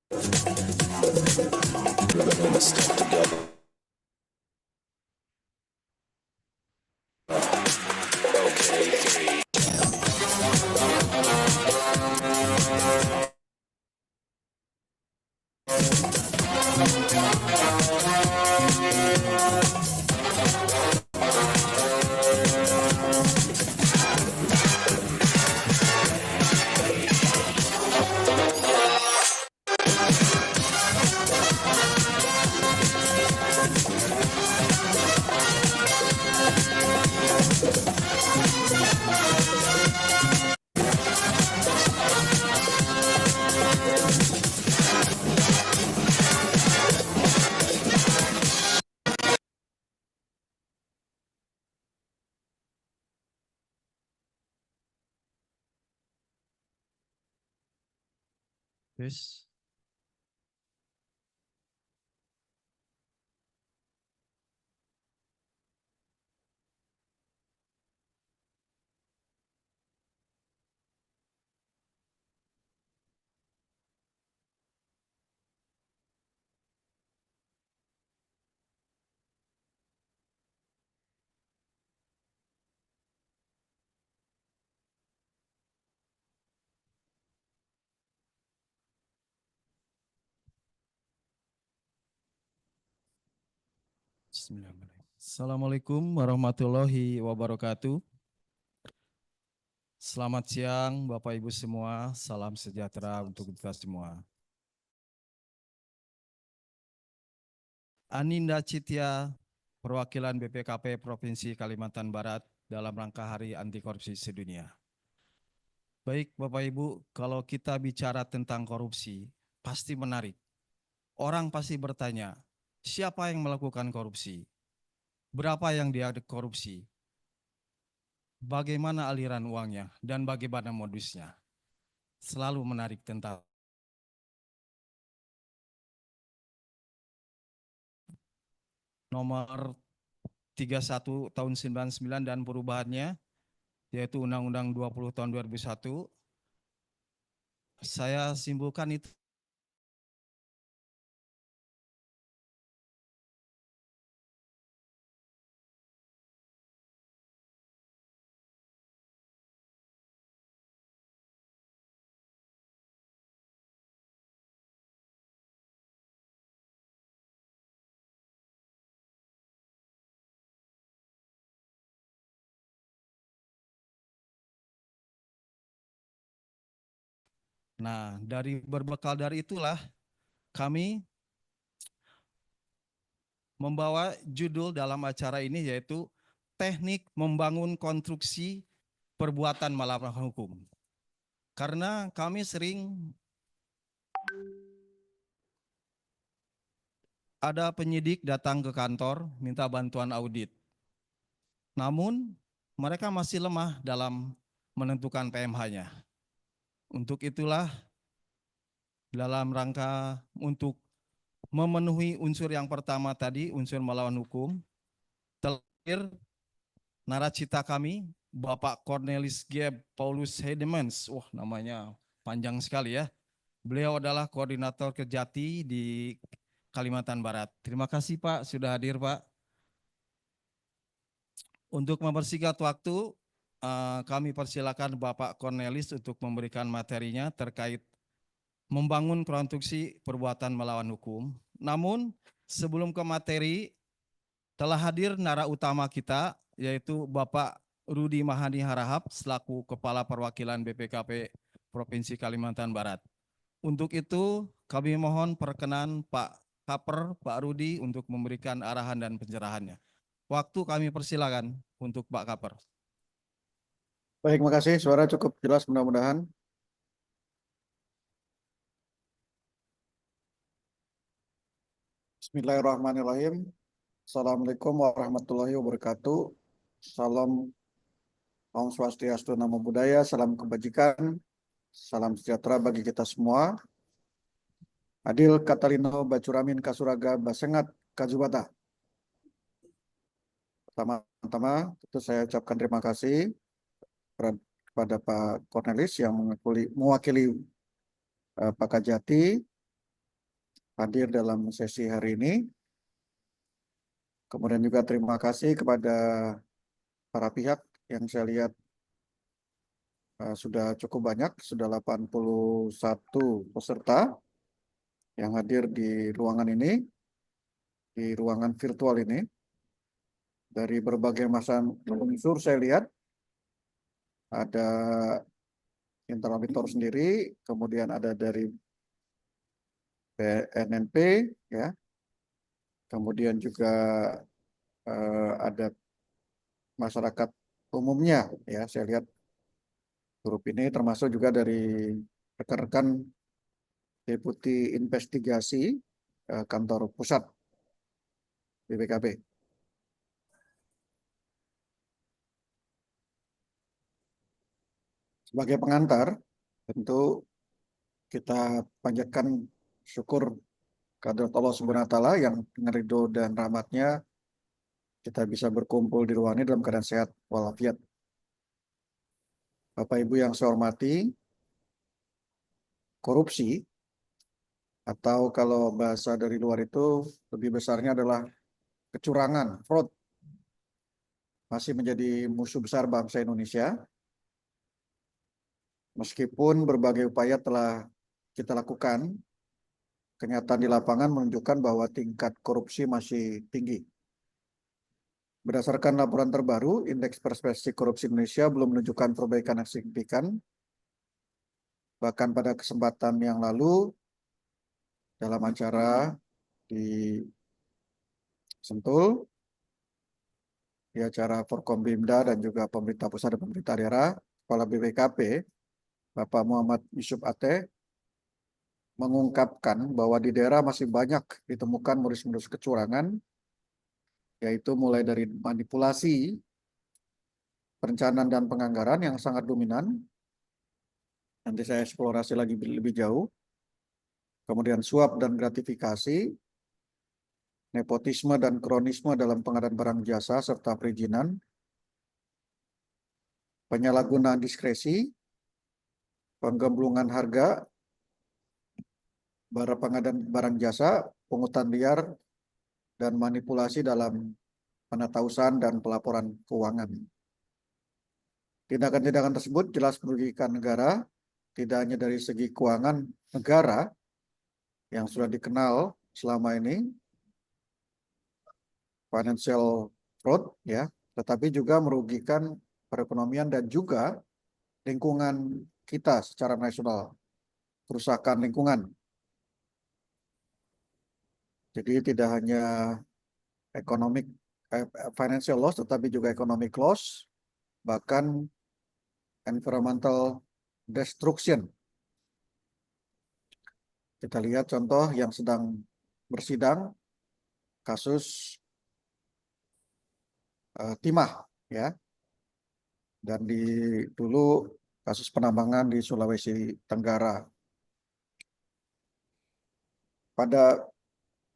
Putting this stuff together. Okay, three. Yes. Bismillahirrahmanirrahim. Assalamualaikum warahmatullahi wabarakatuh. Selamat siang Bapak Ibu semua, salam sejahtera untuk kita semua. Aninda Citya, perwakilan BPKP Provinsi Kalimantan Barat dalam rangka Hari Anti Korupsi Sedunia. Baik Bapak Ibu, kalau kita bicara tentang korupsi, pasti menarik. Orang pasti bertanya, siapa yang melakukan korupsi? Berapa yang dia korupsi? Bagaimana aliran uangnya dan bagaimana modusnya? Selalu menarik tentang nomor 31 tahun 99 dan perubahannya, yaitu Undang-Undang 20 tahun 2001. Saya simpulkan itu Nah, berbekal dari itulah kami membawa judul dalam acara ini yaitu Teknik Membangun Konstruksi Perbuatan Melawan Hukum. Karena kami sering ada penyidik datang ke kantor minta bantuan audit. Namun mereka masih lemah dalam menentukan PMH-nya. Untuk itulah dalam rangka untuk memenuhi unsur yang pertama tadi, unsur melawan hukum, terakhir naracita kami Bapak Cornelis G. Paulus Hedemans, wah namanya panjang sekali ya. Beliau adalah koordinator Kejati di Kalimantan Barat. Terima kasih Pak sudah hadir Pak. Untuk mempersingkat waktu, kami persilakan Bapak Cornelis untuk memberikan materinya terkait membangun konstruksi perbuatan melawan hukum. Namun sebelum ke materi, telah hadir nara utama kita, yaitu Bapak Rudi Mahani Harahap selaku Kepala Perwakilan BPKP Provinsi Kalimantan Barat. Untuk itu kami mohon perkenan Pak Kaper, Pak Rudi untuk memberikan arahan dan pencerahannya. Waktu kami persilakan untuk Pak Kaper. Baik, makasih. Suara cukup jelas mudah-mudahan. Bismillahirrahmanirrahim. Assalamualaikum warahmatullahi wabarakatuh. Salam Om Swastiastu, Namo Buddhaya, salam kebajikan, salam sejahtera bagi kita semua. Adil Katalino Bacuramin Kasuraga Basengat Kajubata. Pertama-tama tentu saya ucapkan terima kasih kepada Pak Cornelis yang mewakili Pak Kajati hadir dalam sesi hari ini. Kemudian juga terima kasih kepada para pihak yang saya lihat sudah cukup banyak, sudah 81 peserta yang hadir di ruangan ini, di ruangan virtual ini. Dari berbagai macam unsur saya lihat ada internal auditor sendiri, kemudian ada dari BNNP, ya, kemudian juga ada masyarakat umumnya, ya. Saya lihat grup ini termasuk juga dari rekan-rekan Deputi Investigasi Kantor Pusat BPKP. Sebagai pengantar, tentu kita panjatkan syukur kehadirat Allah Subhanahu wa Ta'ala yang dengan ridho dan rahmatnya kita bisa berkumpul di ruang ini dalam keadaan sehat walafiat. Bapak Ibu yang saya hormati, korupsi atau kalau bahasa dari luar itu lebih besarnya adalah kecurangan, fraud, masih menjadi musuh besar bangsa Indonesia. Meskipun berbagai upaya telah kita lakukan, kenyataan di lapangan menunjukkan bahwa tingkat korupsi masih tinggi. Berdasarkan laporan terbaru, Indeks Persepsi Korupsi Indonesia belum menunjukkan perbaikan yang signifikan. Bahkan pada kesempatan yang lalu, dalam acara di Sentul, di acara Forkombimda dan juga pemerintah pusat dan pemerintah daerah, Kepala BPKP, Bapak Muhammad Yusuf Ate, mengungkapkan bahwa di daerah masih banyak ditemukan modus-modus kecurangan, yaitu mulai dari manipulasi, perencanaan dan penganggaran yang sangat dominan. Nanti saya eksplorasi lagi lebih jauh. Kemudian suap dan gratifikasi, nepotisme dan kronisme dalam pengadaan barang jasa serta perizinan, penyalahgunaan diskresi, penggemblungan harga, pengadaan barang jasa, pungutan liar, dan manipulasi dalam penatausahaan dan pelaporan keuangan. Tindakan-tindakan tersebut jelas merugikan negara, tidak hanya dari segi keuangan negara yang sudah dikenal selama ini, financial fraud, ya, tetapi juga merugikan perekonomian dan juga lingkungan kita secara nasional, kerusakan lingkungan. Jadi tidak hanya financial loss, tetapi juga economic loss, bahkan environmental destruction. Kita lihat contoh yang sedang bersidang, kasus timah, ya, dan dulu kasus penambangan di Sulawesi Tenggara. Pada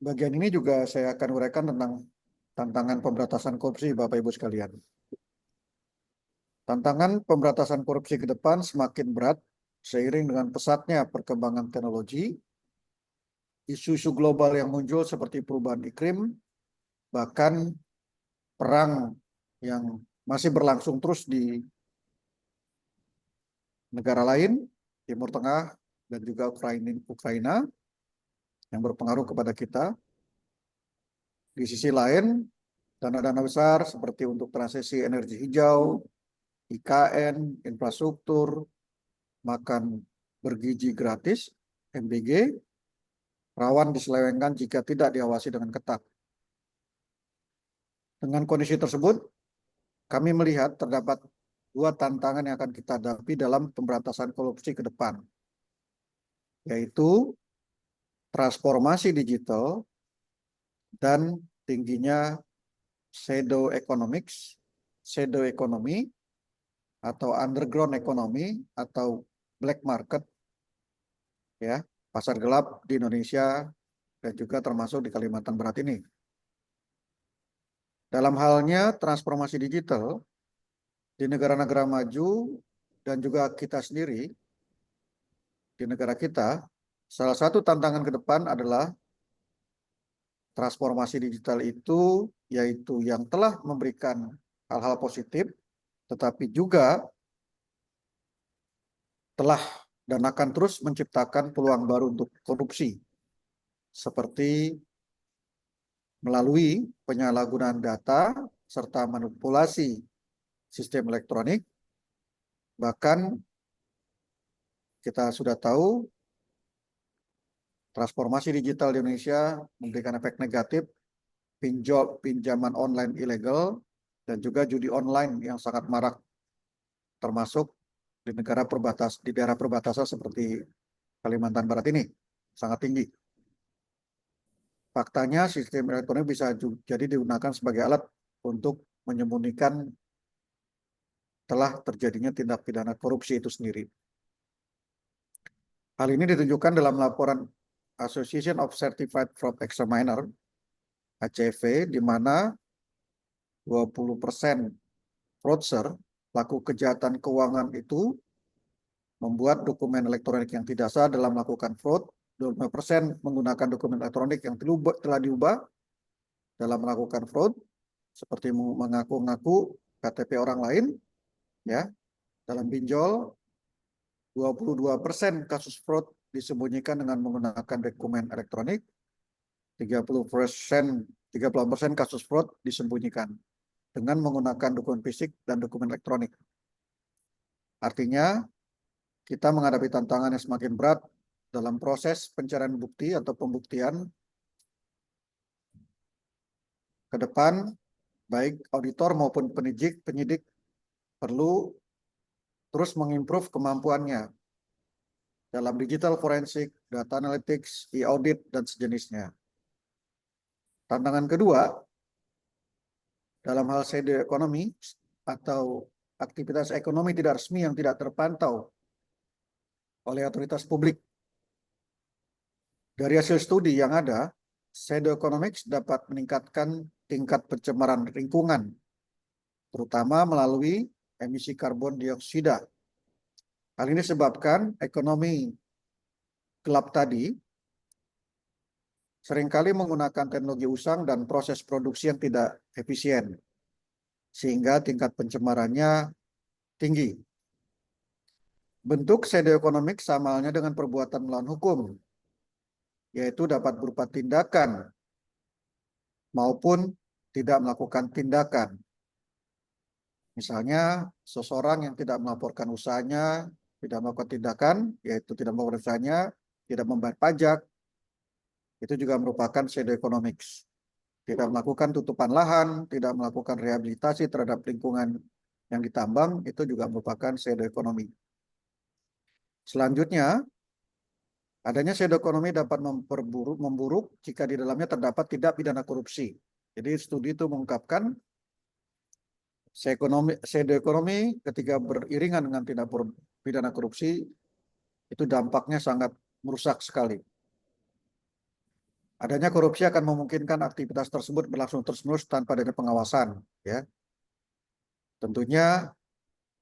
bagian ini juga saya akan uraikan tentang tantangan pemberantasan korupsi, Bapak Ibu sekalian. Tantangan pemberantasan korupsi ke depan semakin berat seiring dengan pesatnya perkembangan teknologi, isu-isu global yang muncul seperti perubahan iklim, bahkan perang yang masih berlangsung terus di negara lain, Timur Tengah dan juga Ukraina yang berpengaruh kepada kita. Di sisi lain, dana-dana besar seperti untuk transisi energi hijau, IKN, infrastruktur, makan bergizi gratis, MBG, rawan diselewengkan jika tidak diawasi dengan ketat. Dengan kondisi tersebut, kami melihat terdapat dua tantangan yang akan kita hadapi dalam pemberantasan korupsi ke depan, yaitu transformasi digital dan tingginya shadow economy atau underground economy atau black market, ya, pasar gelap di Indonesia dan juga termasuk di Kalimantan Barat ini. Dalam halnya transformasi digital di negara-negara maju dan juga kita sendiri di negara kita, salah satu tantangan ke depan adalah transformasi digital itu yaitu yang telah memberikan hal-hal positif, tetapi juga telah dan akan terus menciptakan peluang baru untuk korupsi, seperti melalui penyalahgunaan data serta manipulasi sistem elektronik. Bahkan kita sudah tahu transformasi digital di Indonesia memberikan efek negatif, pinjaman online ilegal, dan juga judi online yang sangat marak, termasuk di daerah perbatasan seperti Kalimantan Barat ini, sangat tinggi. Faktanya sistem elektronik bisa jadi digunakan sebagai alat untuk menyembunyikan telah terjadinya tindak pidana korupsi itu sendiri. Hal ini ditunjukkan dalam laporan Association of Certified Fraud Examiner, ACV, di mana 20% fraudster pelaku kejahatan keuangan itu membuat dokumen elektronik yang tidak sah dalam melakukan fraud, 25% menggunakan dokumen elektronik yang telah diubah dalam melakukan fraud, seperti mengaku-ngaku KTP orang lain, ya. Dalam pinjol, 22% kasus fraud disembunyikan dengan menggunakan dokumen elektronik, 30% kasus fraud disembunyikan dengan menggunakan dokumen fisik dan dokumen elektronik. Artinya, kita menghadapi tantangan yang semakin berat dalam proses pencarian bukti atau pembuktian ke depan, baik auditor maupun penyidik perlu terus mengimprove kemampuannya dalam digital forensik, data analytics, e-audit, dan sejenisnya. Tantangan kedua, dalam hal shadow economy atau aktivitas ekonomi tidak resmi yang tidak terpantau oleh otoritas publik. Dari hasil studi yang ada, shadow economics dapat meningkatkan tingkat pencemaran lingkungan, terutama melalui emisi karbon dioksida. Hal ini disebabkan ekonomi gelap tadi seringkali menggunakan teknologi usang dan proses produksi yang tidak efisien, sehingga tingkat pencemarannya tinggi. Bentuk shadow economic sama halnya dengan perbuatan melawan hukum, yaitu dapat berupa tindakan maupun tidak melakukan tindakan. Misalnya, seseorang yang tidak melaporkan usahanya, tidak melakukan tindakan, yaitu tidak melakukan usahanya, tidak membayar pajak, itu juga merupakan shadow economics. Tidak melakukan tutupan lahan, tidak melakukan rehabilitasi terhadap lingkungan yang ditambang, itu juga merupakan shadow economy. Selanjutnya, adanya shadow economy dapat memburuk jika di dalamnya terdapat tindak pidana korupsi. Jadi studi itu mengungkapkan shadow economy ketika beriringan dengan tindak pidana korupsi, itu dampaknya sangat merusak sekali. Adanya korupsi akan memungkinkan aktivitas tersebut berlangsung terus-menerus tanpa adanya pengawasan, ya. Tentunya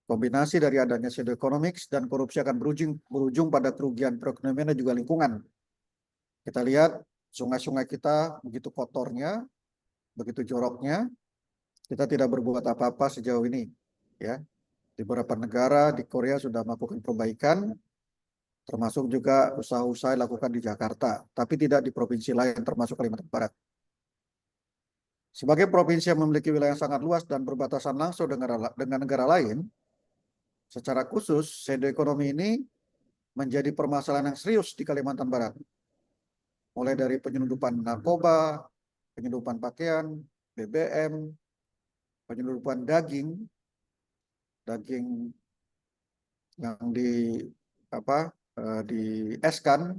kombinasi dari adanya shadow economics dan korupsi akan berujung pada kerugian perekonomian dan juga lingkungan. Kita lihat sungai-sungai kita begitu kotornya, begitu joroknya, kita tidak berbuat apa-apa sejauh ini, ya. Di beberapa negara di Korea sudah melakukan perbaikan, termasuk juga usaha-usaha dilakukan di Jakarta, tapi tidak di provinsi lain termasuk Kalimantan Barat. Sebagai provinsi yang memiliki wilayah yang sangat luas dan berbatasan langsung dengan negara lain, secara khusus shadow economy ini menjadi permasalahan yang serius di Kalimantan Barat. Mulai dari penyelundupan narkoba, penyelundupan pakaian, BBM, penyelundupan daging yang dieskan,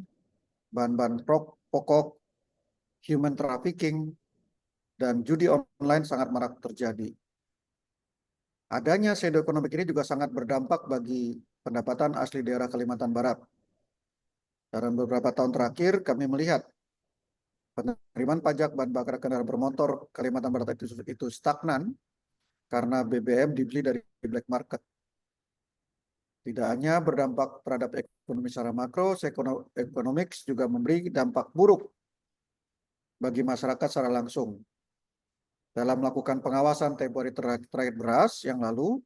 bahan-bahan pokok, human trafficking, dan judi online sangat marak terjadi. Adanya shadow economic ini juga sangat berdampak bagi pendapatan asli daerah Kalimantan Barat. Dalam beberapa tahun terakhir kami melihat penerimaan pajak bahan bakar kendaraan bermotor Kalimantan Barat itu stagnan karena BBM dibeli dari black market. Tidak hanya berdampak terhadap ekonomi secara makro, economics juga memberi dampak buruk bagi masyarakat secara langsung. Dalam melakukan pengawasan temporary trade beras yang lalu,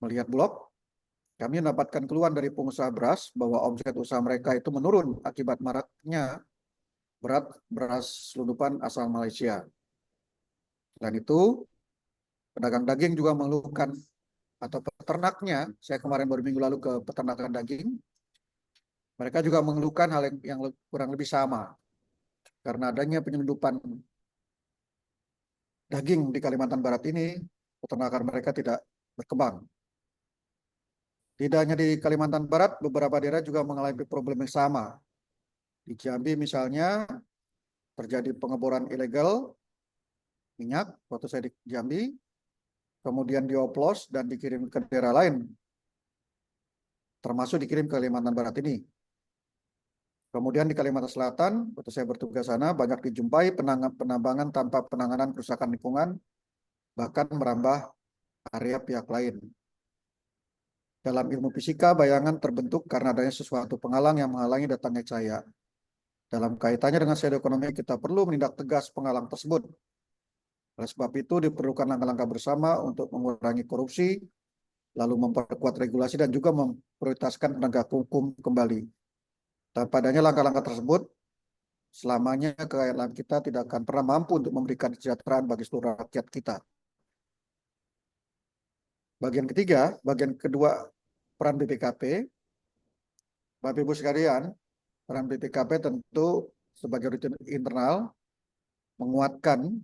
melihat Bulog, kami mendapatkan keluhan dari pengusaha beras bahwa omset usaha mereka itu menurun akibat maraknya beras selundupan asal Malaysia. Selain itu, pedagang daging juga mengeluhkan, atau peternaknya, saya kemarin baru minggu lalu ke peternakan daging, mereka juga mengeluhkan hal yang kurang lebih sama. Karena adanya penyelundupan daging di Kalimantan Barat ini, peternakan mereka tidak berkembang. Tidak hanya di Kalimantan Barat, beberapa daerah juga mengalami problem yang sama. Di Jambi misalnya, terjadi pengeboran ilegal minyak waktu saya di Jambi, kemudian dioplos dan dikirim ke daerah lain, termasuk dikirim ke Kalimantan Barat ini. Kemudian di Kalimantan Selatan, waktu saya bertugas sana, banyak dijumpai penambangan tanpa penanganan kerusakan lingkungan, bahkan merambah area pihak lain. Dalam ilmu fisika, bayangan terbentuk karena adanya sesuatu penghalang yang menghalangi datangnya cahaya. Dalam kaitannya dengan shadow ekonomi, kita perlu menindak tegas penghalang tersebut. Oleh sebab itu, diperlukan langkah-langkah bersama untuk mengurangi korupsi, lalu memperkuat regulasi dan juga memprioritaskan penegak hukum kembali. Tanpa adanya langkah-langkah tersebut, selamanya kekayaan kita tidak akan pernah mampu untuk memberikan kesejahteraan bagi seluruh rakyat kita. Bagian ketiga, bagian kedua, peran BPKP. Bapak Ibu sekalian, peran BPKP tentu sebagai rutin internal menguatkan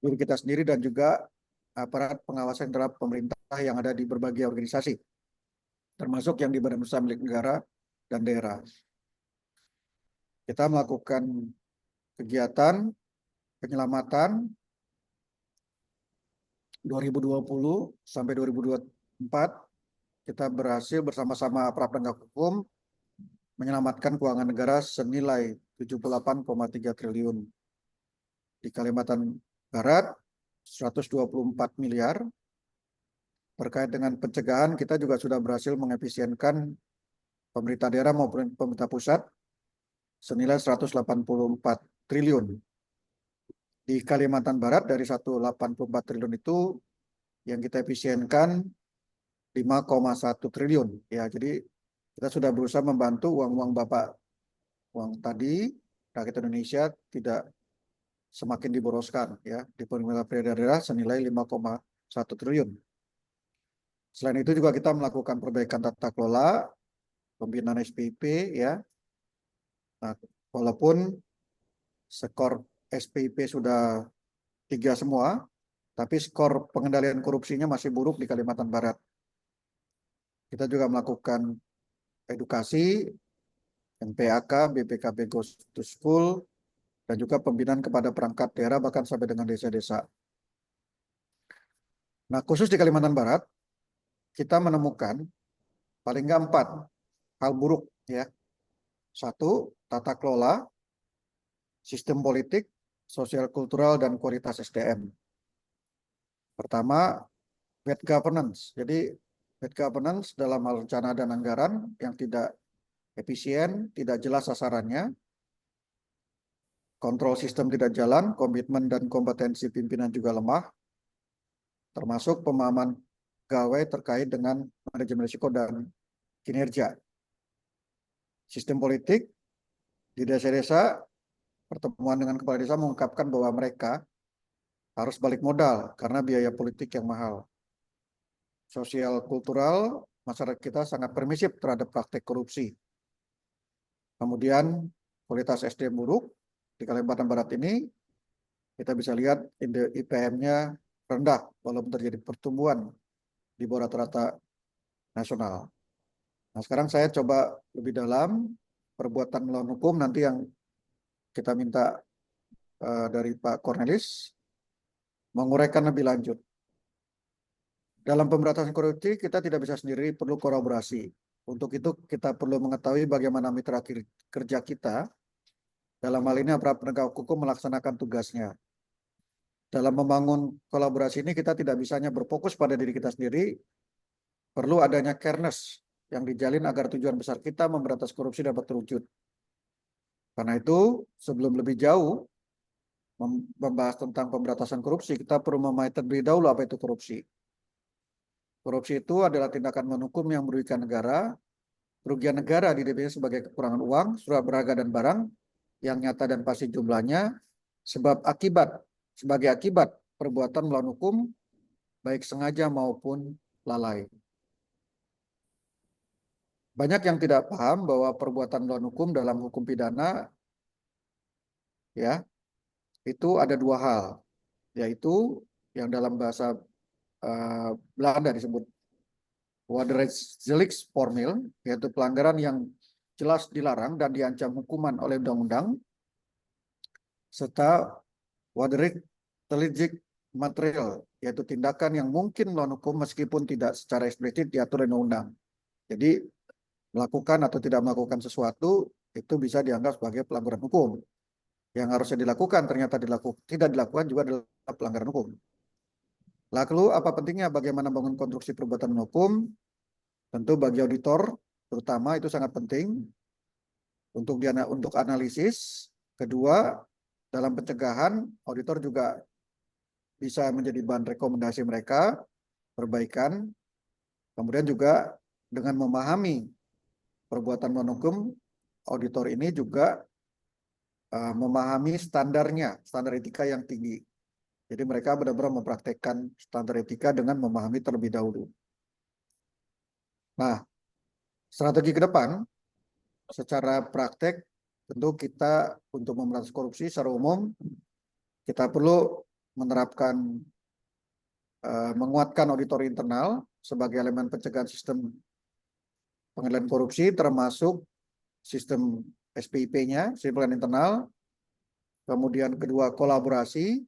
diri kita sendiri dan juga aparat pengawasan terhadap pemerintah yang ada di berbagai organisasi, termasuk yang di badan usaha milik negara dan daerah. Kita melakukan kegiatan penyelamatan 2020 sampai 2024, kita berhasil bersama-sama aparat penegak hukum menyelamatkan keuangan negara senilai 78,3 triliun. Di Kalimantan Barat, 124 miliar. Terkait dengan pencegahan, kita juga sudah berhasil mengefisienkan pemerintah daerah maupun pemerintah pusat senilai 184 triliun. Di Kalimantan Barat dari 184 triliun itu yang kita efisienkan 5,1 triliun. Ya, jadi kita sudah berusaha membantu uang-uang Bapak, uang tadi rakyat Indonesia tidak semakin diboroskan ya di pemerintah daerah senilai 5,1 triliun. Selain itu juga kita melakukan perbaikan tata kelola, pembinaan SPIP ya. Nah, walaupun skor SPIP sudah 3 semua, tapi skor pengendalian korupsinya masih buruk di Kalimantan Barat. Kita juga melakukan edukasi, MPAK, BPKB Goes to School, dan juga pembinaan kepada perangkat daerah bahkan sampai dengan desa-desa. Nah, khusus di Kalimantan Barat, kita menemukan paling nggak 4 hal buruk ya. 1, tata kelola, sistem politik, sosial kultural, dan kualitas SDM. Pertama, bad governance. Jadi, bad governance dalam hal rencana dan anggaran yang tidak efisien, tidak jelas sasarannya, kontrol sistem tidak jalan, komitmen dan kompetensi pimpinan juga lemah, termasuk pemahaman pegawai terkait dengan manajemen risiko dan kinerja. Sistem politik di desa-desa, pertemuan dengan kepala desa mengungkapkan bahwa mereka harus balik modal karena biaya politik yang mahal. Sosial kultural, masyarakat kita sangat permisif terhadap praktek korupsi. Kemudian kualitas SDM buruk di Kalimantan Barat ini, kita bisa lihat IPM-nya rendah walaupun terjadi pertumbuhan di bawah rata-rata nasional. Nah, sekarang saya coba lebih dalam perbuatan melawan hukum nanti yang kita minta dari Pak Cornelis menguraikan lebih lanjut. Dalam pemberantasan korupsi kita tidak bisa sendiri, perlu kolaborasi. Untuk itu kita perlu mengetahui bagaimana mitra kerja kita, dalam hal ini aparat penegak hukum melaksanakan tugasnya. Dalam membangun kolaborasi ini kita tidak bisa hanya berfokus pada diri kita sendiri, perlu adanya careness yang dijalin agar tujuan besar kita memberantas korupsi dapat terwujud. Karena itu sebelum lebih jauh membahas tentang pemberantasan korupsi, kita perlu memahami terlebih dahulu apa itu korupsi. Korupsi itu adalah tindakan non-hukum yang merugikan negara. Kerugian negara didefinisikan sebagai kekurangan uang, surat berharga dan barang yang nyata dan pasti jumlahnya, sebagai akibat perbuatan melawan hukum, baik sengaja maupun lalai. Banyak yang tidak paham bahwa perbuatan melawan hukum dalam hukum pidana ya itu ada dua hal, yaitu yang dalam bahasa Belanda disebut Wederrechtselijk yaitu pelanggaran yang jelas dilarang dan diancam hukuman oleh undang-undang, serta Wederrechtelijk material yaitu tindakan yang mungkin melawan hukum meskipun tidak secara eksplisit diatur undang-undang. Jadi melakukan atau tidak melakukan sesuatu itu bisa dianggap sebagai pelanggaran hukum. Yang harusnya dilakukan ternyata tidak dilakukan juga adalah pelanggaran hukum. Lalu apa pentingnya bagaimana membangun konstruksi perbuatan hukum? Tentu bagi auditor terutama itu sangat penting untuk analisis. Kedua, dalam pencegahan auditor juga bisa menjadi bahan rekomendasi mereka perbaikan. Kemudian juga dengan memahami perbuatan non-hukum, auditor ini juga memahami standar etika yang tinggi. Jadi mereka benar-benar mempraktekkan standar etika dengan memahami terlebih dahulu. Nah, strategi ke depan, secara praktek, tentu kita untuk memberantas korupsi secara umum, kita perlu menerapkan, menguatkan auditor internal sebagai elemen pencegahan sistem pengendalian korupsi, termasuk sistem SPIP-nya, sistem internal. Kemudian kedua, kolaborasi.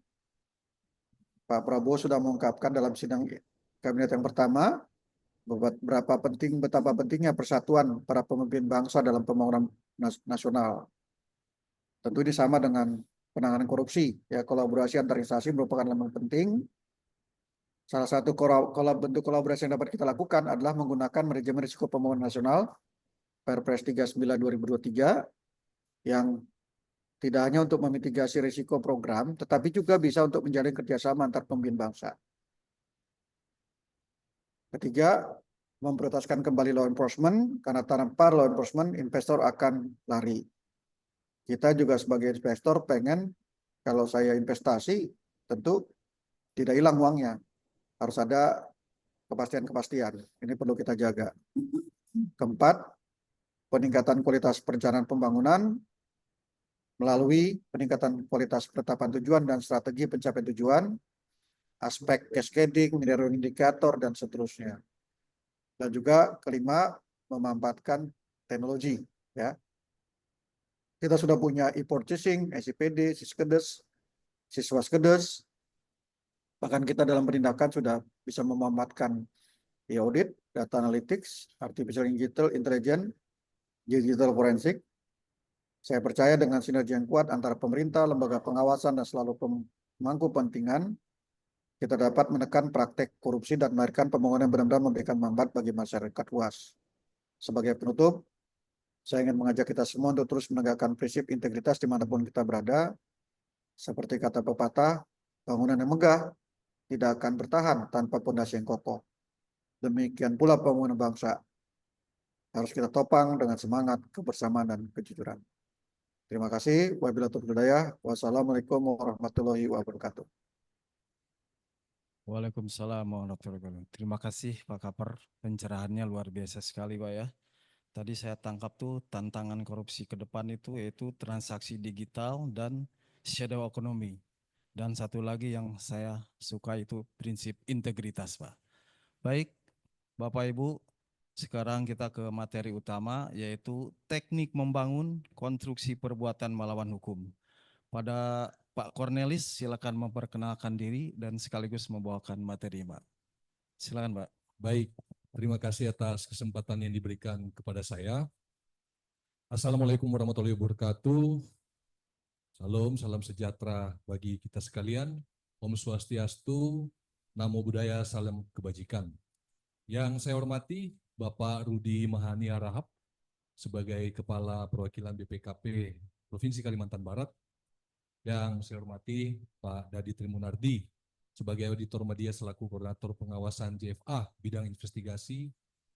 Pak Prabowo sudah mengungkapkan dalam sidang kabinet yang pertama betapa pentingnya persatuan para pemimpin bangsa dalam pembangunan nasional. Tentu ini sama dengan penanganan korupsi. Ya, kolaborasi antar instansi merupakan elemen penting. Salah satu bentuk kolaborasi yang dapat kita lakukan adalah menggunakan manajemen risiko pembangunan nasional Perpres 39 2023 yang tidak hanya untuk memitigasi risiko program, tetapi juga bisa untuk menjalin kerjasama antar pemimpin bangsa. Ketiga, memprioritaskan kembali law enforcement, karena tanpa law enforcement, investor akan lari. Kita juga sebagai investor pengen, kalau saya investasi, tentu tidak hilang uangnya. Harus ada kepastian-kepastian. Ini perlu kita jaga. Keempat, peningkatan kualitas perencanaan pembangunan, melalui peningkatan kualitas penetapan tujuan dan strategi pencapaian tujuan, aspek cascading, monitoring indikator, dan seterusnya. Dan juga kelima, memanfaatkan teknologi. Ya, kita sudah punya e-purchasing, SIPD, Siskedes, Siswaskedes. Bahkan kita dalam penindakan sudah bisa memanfaatkan e-audit, data analytics, artificial intelligence, digital forensik. Saya percaya dengan sinergi yang kuat antara pemerintah, lembaga pengawasan, dan selalu pemangku kepentingan, kita dapat menekan praktek korupsi dan melahirkan pembangunan yang benar-benar memberikan manfaat bagi masyarakat luas. Sebagai penutup, saya ingin mengajak kita semua untuk terus menegakkan prinsip integritas dimanapun kita berada. Seperti kata pepatah, bangunan yang megah tidak akan bertahan tanpa pondasi yang kokoh. Demikian pula pembangunan bangsa harus kita topang dengan semangat, kebersamaan, dan kejujuran. Terima kasih. Wabillahi taufiq wal hidayah. Wassalamualaikum warahmatullahi wabarakatuh. Waalaikumsalam warahmatullahi wabarakatuh. Terima kasih Pak Kapar, pencerahannya luar biasa sekali Pak ya. Tadi saya tangkap tuh tantangan korupsi ke depan itu yaitu transaksi digital dan shadow economy. Dan satu lagi yang saya suka itu prinsip integritas Pak. Baik Bapak Ibu, sekarang kita ke materi utama yaitu teknik membangun konstruksi perbuatan melawan hukum. Pada Pak Cornelis silakan memperkenalkan diri dan sekaligus membawakan materi Pak. Silakan Pak. Baik, terima kasih atas kesempatan yang diberikan kepada saya. Assalamualaikum warahmatullahi wabarakatuh. Salam sejahtera bagi kita sekalian. Om Swastiastu, Namo Buddhaya, salam kebajikan. Yang saya hormati Bapak Rudi Mahani Harahap sebagai Kepala Perwakilan BPKP Provinsi Kalimantan Barat, yang saya hormati Pak Dadi Trimunardi sebagai auditor media selaku koordinator pengawasan JFA bidang investigasi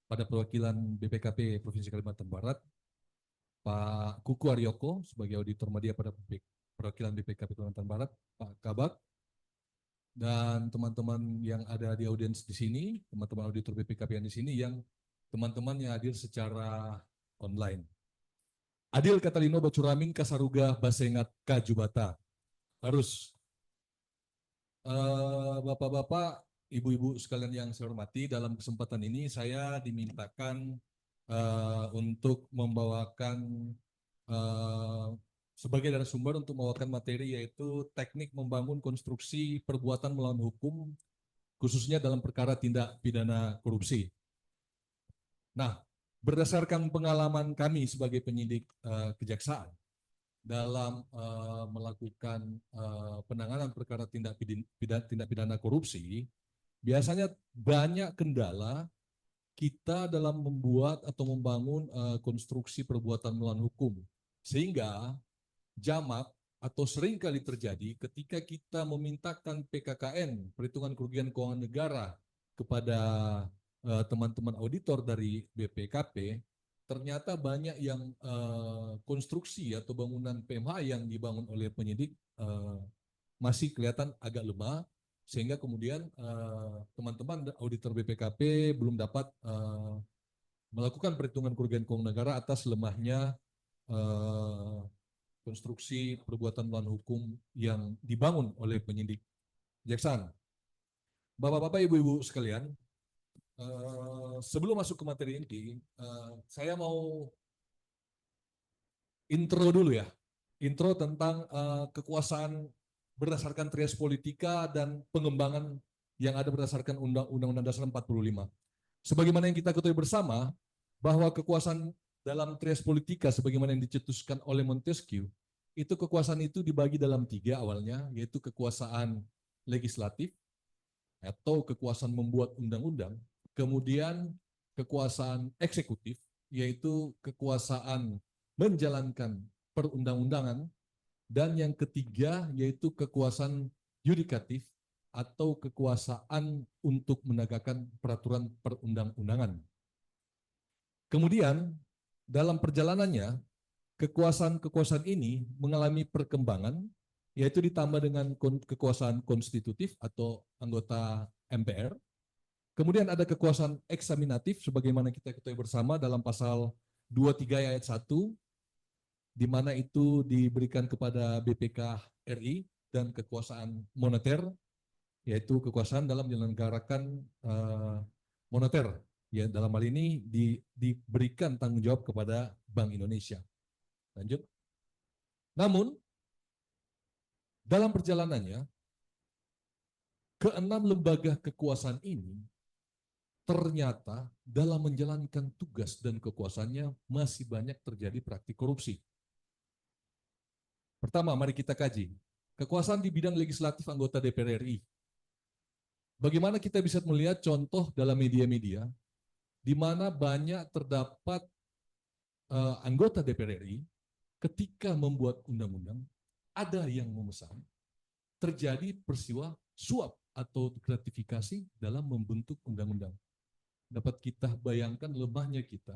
pada perwakilan BPKP Provinsi Kalimantan Barat, Pak Kuku Aryoko sebagai auditor media pada perwakilan BPKP Kalimantan Barat, Pak Kabak, dan teman-teman yang ada di audiens di sini, teman-teman auditor BPKP yang di sini, yang teman-teman yang hadir secara online. Adil Katalino Bacuramin Kasaruga Basengat Kajubata. Harus. Bapak-bapak, ibu-ibu sekalian yang saya hormati, dalam kesempatan ini saya dimintakan untuk membawakan sebagai narasumber untuk membawakan materi, yaitu teknik membangun konstruksi perbuatan melawan hukum khususnya dalam perkara tindak pidana korupsi. Nah, berdasarkan pengalaman kami sebagai penyidik kejaksaan dalam melakukan penanganan perkara tindak pidana korupsi, biasanya banyak kendala kita dalam membuat atau membangun konstruksi perbuatan melawan hukum, sehingga jamak atau seringkali terjadi ketika kita memintakan PKKN, perhitungan kerugian keuangan negara, kepada teman-teman auditor dari BPKP, ternyata banyak yang konstruksi atau bangunan PMH yang dibangun oleh penyidik masih kelihatan agak lemah, sehingga kemudian teman-teman auditor BPKP belum dapat melakukan perhitungan kerugian keuangan negara atas lemahnya konstruksi perbuatan melawan hukum yang dibangun oleh penyidik kejaksaan. Bapak-bapak, ibu-ibu sekalian, sebelum masuk ke materi inti, saya mau intro dulu ya. Intro tentang kekuasaan berdasarkan trias politika dan pengembangan yang ada berdasarkan Undang-Undang Dasar 45. Sebagaimana yang kita ketahui bersama, bahwa kekuasaan dalam trias politika sebagaimana yang dicetuskan oleh Montesquieu, itu kekuasaan itu dibagi dalam 3 awalnya, yaitu kekuasaan legislatif atau kekuasaan membuat undang-undang, kemudian kekuasaan eksekutif, yaitu kekuasaan menjalankan perundang-undangan, dan yang ketiga yaitu kekuasaan yudikatif atau kekuasaan untuk menegakkan peraturan perundang-undangan. Kemudian dalam perjalanannya, kekuasaan-kekuasaan ini mengalami perkembangan, yaitu ditambah dengan kekuasaan konstitutif atau anggota MPR. Kemudian ada kekuasaan eksaminatif, sebagaimana kita ketahui bersama dalam pasal 23 ayat 1, di mana itu diberikan kepada BPK RI, dan kekuasaan moneter, yaitu kekuasaan dalam menyelenggarakan moneter. Ya, dalam hal ini diberikan tanggung jawab kepada Bank Indonesia. Lanjut. Namun, dalam perjalanannya, ke-6 lembaga kekuasaan ini ternyata dalam menjalankan tugas dan kekuasaannya masih banyak terjadi praktik korupsi. Pertama, mari kita kaji. Kekuasaan di bidang legislatif anggota DPR RI. Bagaimana kita bisa melihat contoh dalam media-media di mana banyak terdapat anggota DPR RI ketika membuat undang-undang, ada yang memesan, terjadi peristiwa suap atau gratifikasi dalam membentuk undang-undang. Dapat kita bayangkan lemahnya kita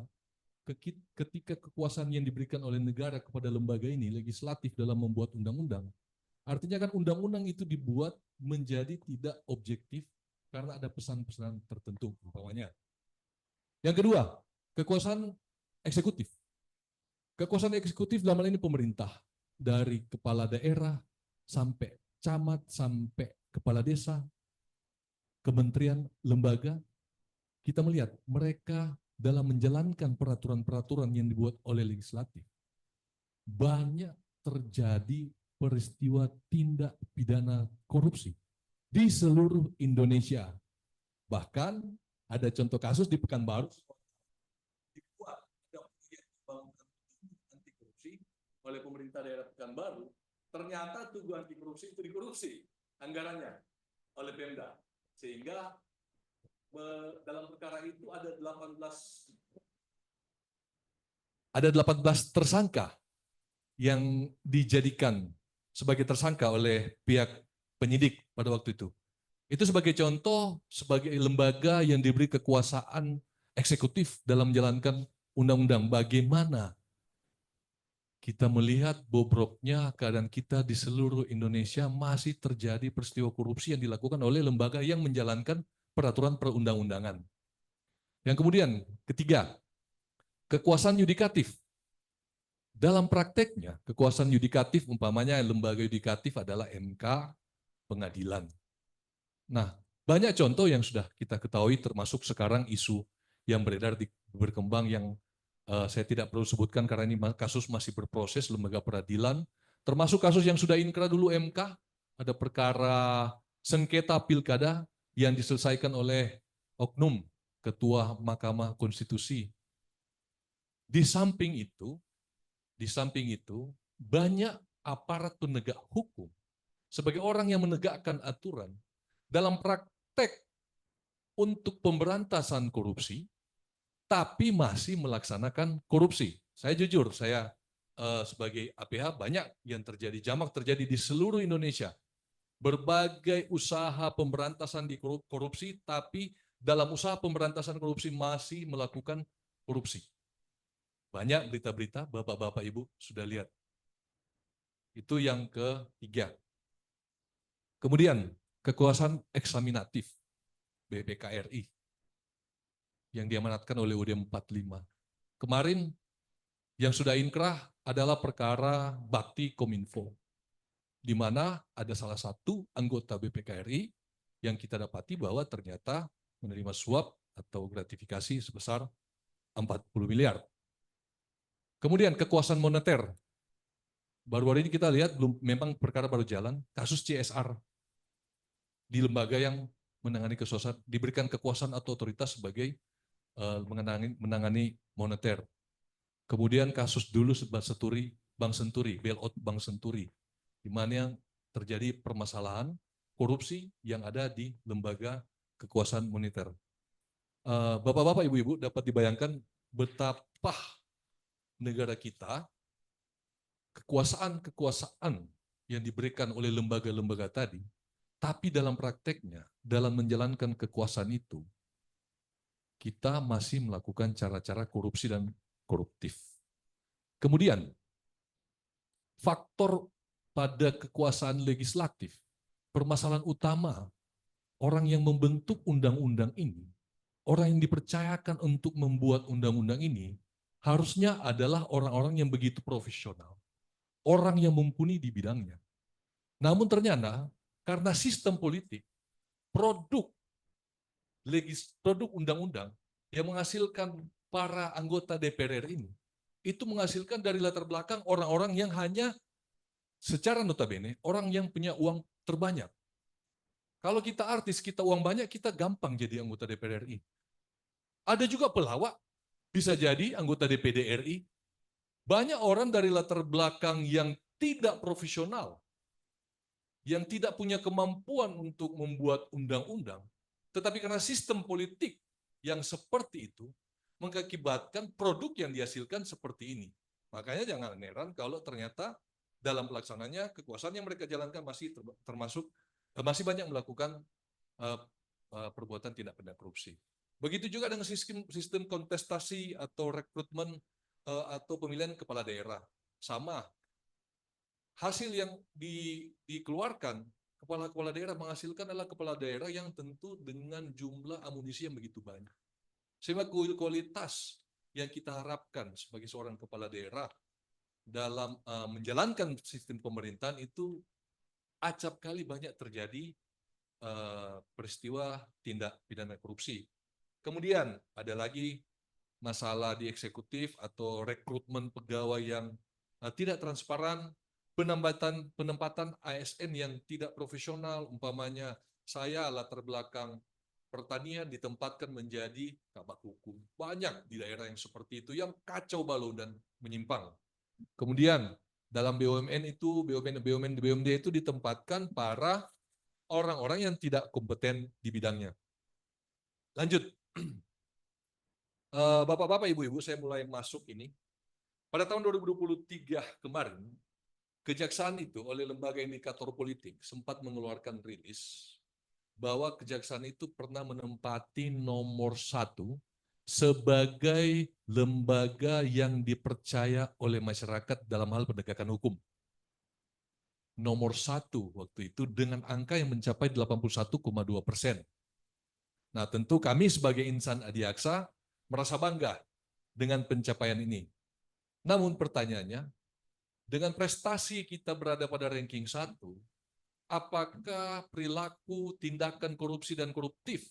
ketika kekuasaan yang diberikan oleh negara kepada lembaga ini, legislatif, dalam membuat undang-undang. Artinya kan undang-undang itu dibuat menjadi tidak objektif karena ada pesan-pesan tertentu umpamanya. Yang kedua, kekuasaan eksekutif. Kekuasaan eksekutif dalam hal ini pemerintah, dari kepala daerah sampai camat, sampai kepala desa, kementerian, lembaga, kita melihat mereka dalam menjalankan peraturan-peraturan yang dibuat oleh legislatif, banyak terjadi peristiwa tindak pidana korupsi di seluruh Indonesia. Bahkan ada contoh kasus di Pekanbaru, dibuat anti korupsi oleh pemerintah daerah Pekanbaru, ternyata tugu anti korupsi itu dikorupsi anggarannya oleh Pemda, sehingga dalam perkara itu ada 18 tersangka yang dijadikan sebagai tersangka oleh pihak penyidik pada waktu itu. Itu sebagai contoh, sebagai lembaga yang diberi kekuasaan eksekutif dalam menjalankan undang-undang. Bagaimana kita melihat bobroknya keadaan kita di seluruh Indonesia masih terjadi peristiwa korupsi yang dilakukan oleh lembaga yang menjalankan peraturan perundang-undangan. Yang kemudian, ketiga, kekuasaan yudikatif. Dalam prakteknya, kekuasaan yudikatif umpamanya lembaga yudikatif adalah MK, pengadilan. Nah, banyak contoh yang sudah kita ketahui termasuk sekarang isu yang beredar berkembang yang saya tidak perlu sebutkan karena ini kasus masih berproses lembaga peradilan, termasuk kasus yang sudah inkrah dulu MK, ada perkara sengketa pilkada yang diselesaikan oleh oknum Ketua Mahkamah Konstitusi. Di samping itu, banyak aparat penegak hukum sebagai orang yang menegakkan aturan dalam praktek untuk pemberantasan korupsi, tapi masih melaksanakan korupsi. Saya jujur, saya sebagai APH banyak yang terjadi, jamak terjadi di seluruh Indonesia. Berbagai usaha pemberantasan di korupsi, tapi dalam usaha pemberantasan korupsi masih melakukan korupsi. Banyak berita-berita, Bapak-Bapak Ibu sudah lihat. Itu yang ketiga. Kemudian, kekuasaan eksaminatif BPKRI yang diamanatkan oleh UUD 45. Kemarin yang sudah inkrah adalah perkara Bakti Kominfo, di mana ada salah satu anggota BPKRI yang kita dapati bahwa ternyata menerima suap atau gratifikasi sebesar 40 miliar. Kemudian kekuasaan moneter. Baru-baru ini kita lihat memang perkara baru jalan, kasus CSR di lembaga yang menangani kekuasaan, diberikan kekuasaan atau otoritas sebagai menangani moneter. Kemudian kasus dulu Bank Senturi, bailout Bank Senturi, di mana yang terjadi permasalahan korupsi yang ada di lembaga kekuasaan moneter. Bapak-bapak, ibu-ibu dapat dibayangkan betapa negara kita, kekuasaan yang diberikan oleh lembaga-lembaga tadi, tapi dalam prakteknya, dalam menjalankan kekuasaan itu, kita masih melakukan cara-cara korupsi dan koruptif. Kemudian, faktor pada kekuasaan legislatif, permasalahan utama, orang yang membentuk undang-undang ini, orang yang dipercayakan untuk membuat undang-undang ini, harusnya adalah orang-orang yang begitu profesional, orang yang mumpuni di bidangnya. Namun ternyata karena sistem politik, produk undang-undang yang menghasilkan para anggota DPR ini, itu menghasilkan dari latar belakang orang-orang yang hanya secara notabene, orang yang punya uang terbanyak. Kalau kita artis, kita uang banyak, kita gampang jadi anggota DPR RI. Ada juga pelawak, bisa jadi anggota DPD RI. Banyak orang dari latar belakang yang tidak profesional, yang tidak punya kemampuan untuk membuat undang-undang, tetapi karena sistem politik yang seperti itu, mengakibatkan produk yang dihasilkan seperti ini. Makanya jangan heran kalau ternyata dalam pelaksananya kekuasaan yang mereka jalankan masih banyak melakukan perbuatan tindak pidana korupsi. Begitu juga dengan sistem kontestasi atau rekrutmen atau pemilihan kepala daerah. Sama. Hasil yang dikeluarkan, kepala-kepala daerah menghasilkan adalah kepala daerah yang tentu dengan jumlah amunisi yang begitu banyak. Sehingga kualitas yang kita harapkan sebagai seorang kepala daerah dalam menjalankan sistem pemerintahan itu acap kali banyak terjadi peristiwa tindak pidana korupsi. Kemudian ada lagi masalah di eksekutif atau rekrutmen pegawai yang tidak transparan, penempatan ASN yang tidak profesional, umpamanya saya latar belakang pertanian ditempatkan menjadi kabak hukum. Banyak di daerah yang seperti itu yang kacau balau dan menyimpang. Kemudian dalam BUMN itu, BUMD itu ditempatkan para orang-orang yang tidak kompeten di bidangnya. Lanjut. Bapak-bapak, ibu-ibu, saya mulai masuk ini. Pada tahun 2023 kemarin, Kejaksaan itu oleh Lembaga Indikator Politik sempat mengeluarkan rilis bahwa Kejaksaan itu pernah menempati nomor 1 sebagai lembaga yang dipercaya oleh masyarakat dalam hal penegakan hukum. Nomor 1 waktu itu dengan angka yang mencapai 81,2%. Nah, tentu kami sebagai insan adiaksa merasa bangga dengan pencapaian ini. Namun pertanyaannya, dengan prestasi kita berada pada ranking 1, apakah perilaku tindakan korupsi dan koruptif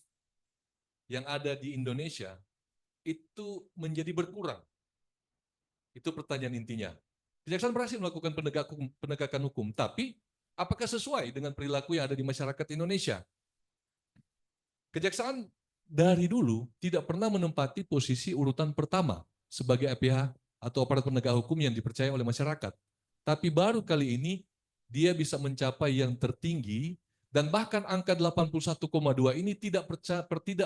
yang ada di Indonesia itu menjadi berkurang? Itu pertanyaan intinya. Kejaksaan berhasil melakukan penegakan hukum, tapi apakah sesuai dengan perilaku yang ada di masyarakat Indonesia? Kejaksaan dari dulu tidak pernah menempati posisi urutan pertama sebagai APH atau aparat penegak hukum yang dipercaya oleh masyarakat. Tapi baru kali ini dia bisa mencapai yang tertinggi dan bahkan angka 81,2 ini tidak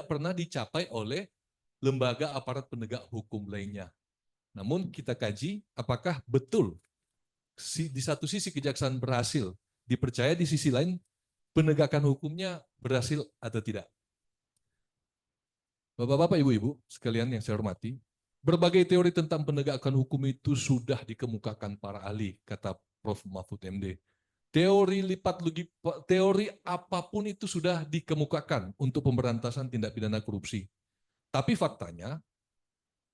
pernah dicapai oleh lembaga aparat penegak hukum lainnya. Namun kita kaji apakah betul di satu sisi kejaksaan berhasil dipercaya, di sisi lain penegakan hukumnya berhasil atau tidak. Bapak-bapak, ibu-ibu sekalian yang saya hormati, berbagai teori tentang penegakan hukum itu sudah dikemukakan para ahli, kata Prof. Mahfud MD. Teori apapun itu sudah dikemukakan untuk pemberantasan tindak pidana korupsi. Tapi faktanya,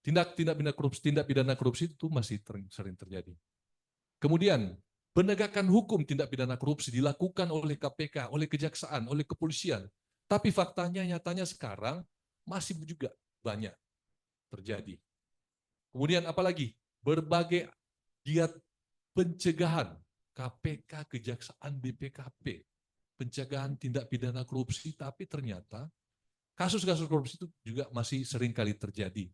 tindak pidana korupsi itu masih sering terjadi. Kemudian, penegakan hukum tindak pidana korupsi dilakukan oleh KPK, oleh Kejaksaan, oleh kepolisian. Tapi faktanya, nyatanya sekarang masih juga banyak terjadi. Kemudian apalagi berbagai giat pencegahan KPK, Kejaksaan, BPKP, pencegahan tindak pidana korupsi, tapi ternyata kasus-kasus korupsi itu juga masih sering kali terjadi.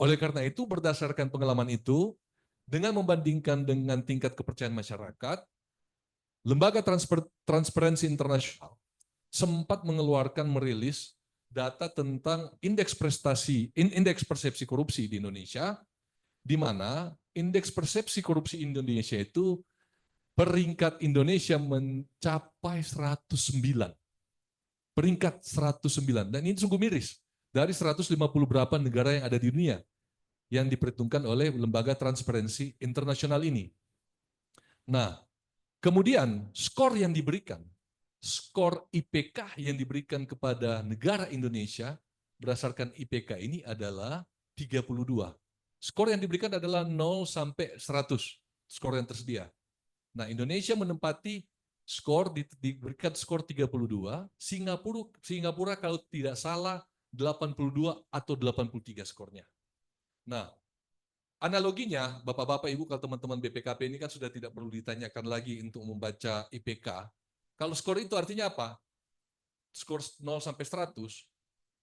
Oleh karena itu, berdasarkan pengalaman itu, dengan membandingkan dengan tingkat kepercayaan masyarakat, Lembaga Transparansi Internasional sempat merilis data tentang indeks persepsi korupsi di Indonesia, di mana indeks persepsi korupsi Indonesia itu peringkat Indonesia mencapai 109. Peringkat 109. Dan ini sungguh miris dari 150 berapa negara yang ada di dunia yang diperhitungkan oleh Lembaga Transparansi Internasional ini. Nah, kemudian skor yang diberikan, skor IPK yang diberikan kepada negara Indonesia berdasarkan IPK ini adalah 32. Skor yang diberikan adalah 0 sampai 100, skor yang tersedia. Nah, Indonesia menempati skor, diberikan skor 32, Singapura kalau tidak salah 82 atau 83 skornya. Nah, analoginya, Bapak-Bapak, Ibu, kalau teman-teman BPKP ini kan sudah tidak perlu ditanyakan lagi untuk membaca IPK. Kalau skor itu artinya apa? Skor 0 sampai 100,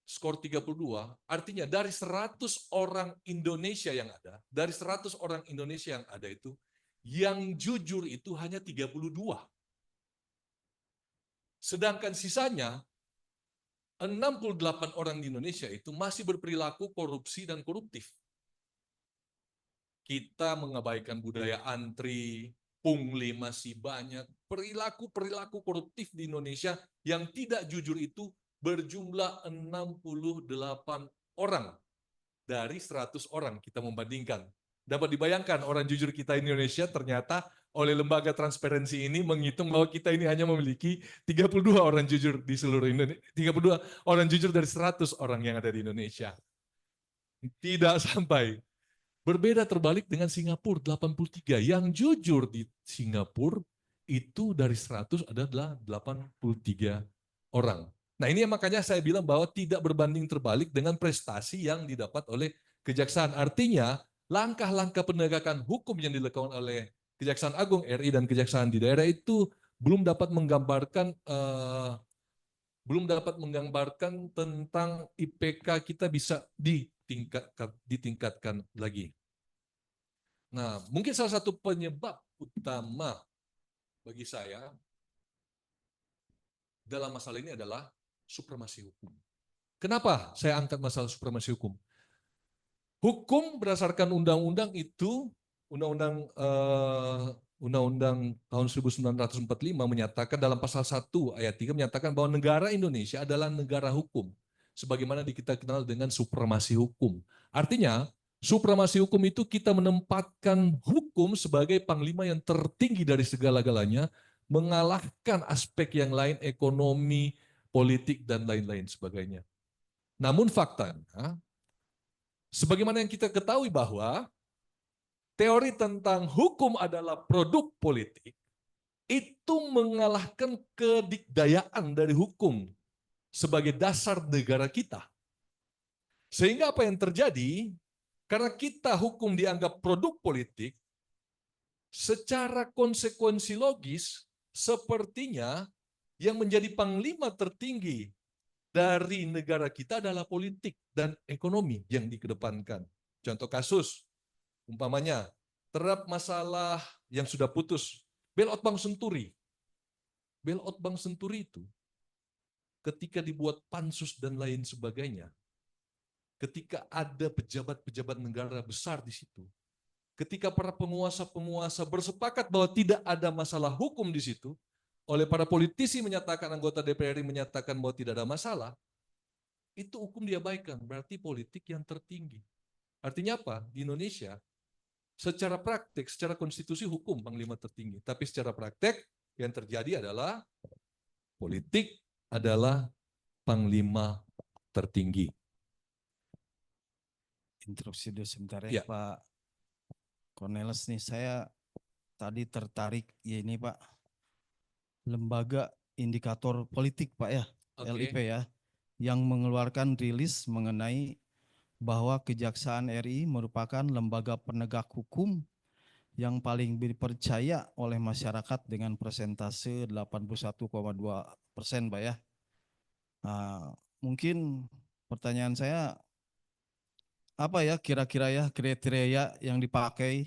skor 32, artinya dari 100 orang Indonesia yang ada, dari 100 orang Indonesia yang ada itu, yang jujur itu hanya 32. Sedangkan sisanya, 68 orang di Indonesia itu masih berperilaku korupsi dan koruptif. Kita mengabaikan budaya antri, pungli masih banyak, perilaku koruptif di Indonesia yang tidak jujur itu berjumlah 68 orang dari 100 orang kita membandingkan. Dapat dibayangkan orang jujur kita di Indonesia ternyata oleh lembaga transparansi ini menghitung bahwa kita ini hanya memiliki 32 orang jujur di seluruh Indonesia, 32 orang jujur dari 100 orang yang ada di Indonesia. Tidak sampai. Berbeda terbalik dengan Singapura 83. Yang jujur di Singapura itu dari 100 adalah 83 orang. Nah, ini makanya saya bilang bahwa tidak berbanding terbalik dengan prestasi yang didapat oleh Kejaksaan. Artinya, langkah-langkah penegakan hukum yang dilakukan oleh Kejaksaan Agung RI dan Kejaksaan di daerah itu belum dapat menggambarkan tentang IPK kita bisa ditingkatkan lagi. Nah, mungkin salah satu penyebab utama bagi saya dalam masalah ini adalah supremasi hukum. Kenapa saya angkat masalah supremasi hukum? Hukum berdasarkan undang-undang itu Undang-Undang tahun 1945 menyatakan dalam pasal 1 ayat 3 menyatakan bahwa negara Indonesia adalah negara hukum. Sebagaimana kita kenal dengan supremasi hukum. Artinya, supremasi hukum itu kita menempatkan hukum sebagai panglima yang tertinggi dari segala-galanya, mengalahkan aspek yang lain, ekonomi, politik, dan lain-lain sebagainya. Namun faktanya, sebagaimana yang kita ketahui bahwa teori tentang hukum adalah produk politik, itu mengalahkan kedikdayaan dari hukum sebagai dasar negara kita. Sehingga apa yang terjadi, karena kita hukum dianggap produk politik, secara konsekuensi logis, sepertinya yang menjadi panglima tertinggi dari negara kita adalah politik dan ekonomi yang dikedepankan. Contoh kasus, umpamanya, terhadap masalah yang sudah putus, bailout Bank Senturi. Bailout Bank Senturi itu, ketika dibuat pansus dan lain sebagainya, ketika ada pejabat-pejabat negara besar di situ, ketika para penguasa-penguasa bersepakat bahwa tidak ada masalah hukum di situ, oleh para politisi menyatakan, anggota DPR RI menyatakan bahwa tidak ada masalah, itu hukum diabaikan, berarti politik yang tertinggi. Artinya apa? Di Indonesia, secara praktek, secara konstitusi hukum panglima tertinggi, tapi secara praktek yang terjadi adalah politik adalah panglima tertinggi. Interupsi dulu sebentar ya, Ya. Pak Cornelis nih, saya tadi tertarik ya ini Pak, lembaga indikator politik Pak ya, Oke. LIP ya, yang mengeluarkan rilis mengenai bahwa Kejaksaan RI merupakan lembaga penegak hukum yang paling dipercaya oleh masyarakat dengan persentase 81,2% Pak ya. Nah, mungkin pertanyaan saya, apa ya kira-kira ya kriteria yang dipakai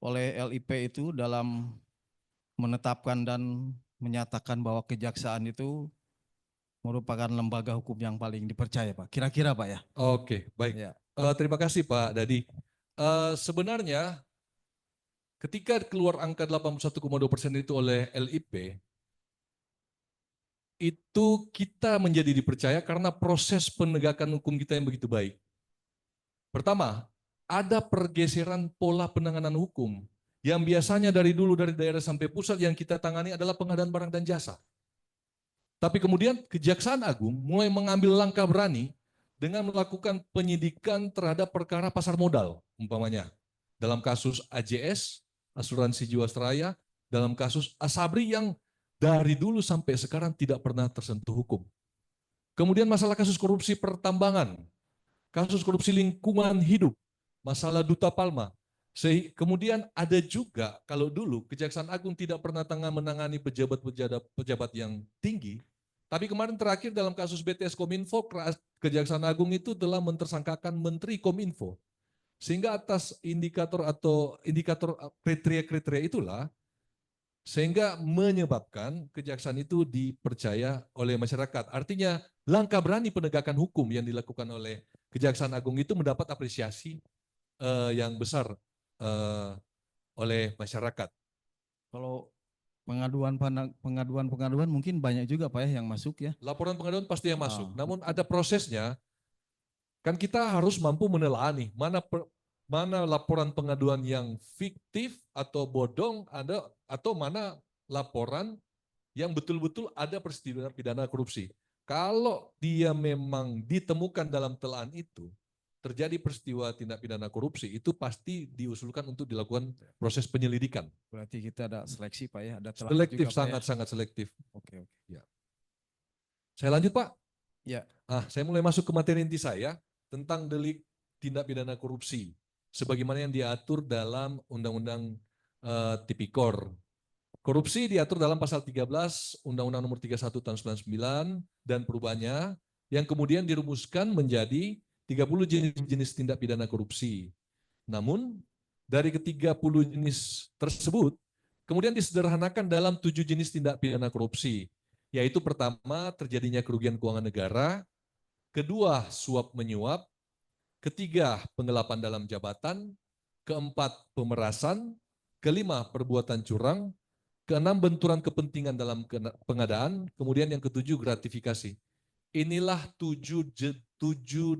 oleh LIP itu dalam menetapkan dan menyatakan bahwa kejaksaan itu merupakan lembaga hukum yang paling dipercaya Pak. Kira-kira Pak ya. Oke, baik. Ya. Terima kasih Pak Dadi. Sebenarnya ketika keluar angka 81,2% itu oleh LIP, itu kita menjadi dipercaya karena proses penegakan hukum kita yang begitu baik. Pertama, ada pergeseran pola penanganan hukum yang biasanya dari dulu dari daerah sampai pusat yang kita tangani adalah pengadaan barang dan jasa. Tapi kemudian Kejaksaan Agung mulai mengambil langkah berani dengan melakukan penyidikan terhadap perkara pasar modal, umpamanya. Dalam kasus AJS, Asuransi Jiwasraya, dalam kasus Asabri yang dari dulu sampai sekarang tidak pernah tersentuh hukum. Kemudian masalah kasus korupsi pertambangan, kasus korupsi lingkungan hidup, masalah Duta Palma. Kemudian ada juga, kalau dulu Kejaksaan Agung tidak pernah menangani pejabat yang tinggi, tapi kemarin terakhir dalam kasus BTS Kominfo, Kejaksaan Agung itu telah mentersangkakan Menteri Kominfo. Sehingga atas indikator kriteria-kriteria itulah, sehingga menyebabkan kejaksaan itu dipercaya oleh masyarakat. Artinya langkah berani penegakan hukum yang dilakukan oleh Kejaksaan Agung itu mendapat apresiasi yang besar oleh masyarakat. Kalau pengaduan mungkin banyak juga Pak ya yang masuk ya. Laporan pengaduan pasti yang masuk. Namun ada prosesnya. Kan kita harus mampu menelaah mana laporan pengaduan yang fiktif atau bodong, atau mana laporan yang betul-betul ada peristiwa pidana korupsi. Kalau dia memang ditemukan dalam telahan itu, terjadi peristiwa tindak pidana korupsi, itu pasti diusulkan untuk dilakukan proses penyelidikan. Berarti kita ada seleksi Pak ya, ada telah Selektif, juga, Pak, sangat-sangat selektif. Oke. Ya. Saya lanjut Pak. Ya. Saya mulai masuk ke materi inti saya tentang delik tindak pidana korupsi, sebagaimana yang diatur dalam Undang-Undang Tipikor. Korupsi diatur dalam pasal 13 Undang-Undang Nomor 31 Tahun 99 dan perubahannya, yang kemudian dirumuskan menjadi 30 jenis tindak pidana korupsi. Namun dari ke-30 jenis tersebut kemudian disederhanakan dalam 7 jenis tindak pidana korupsi, yaitu pertama terjadinya kerugian keuangan negara, kedua suap menyuap, ketiga penggelapan dalam jabatan, keempat pemerasan, kelima perbuatan curang, keenam benturan kepentingan dalam pengadaan, kemudian yang ketujuh gratifikasi. Inilah tujuh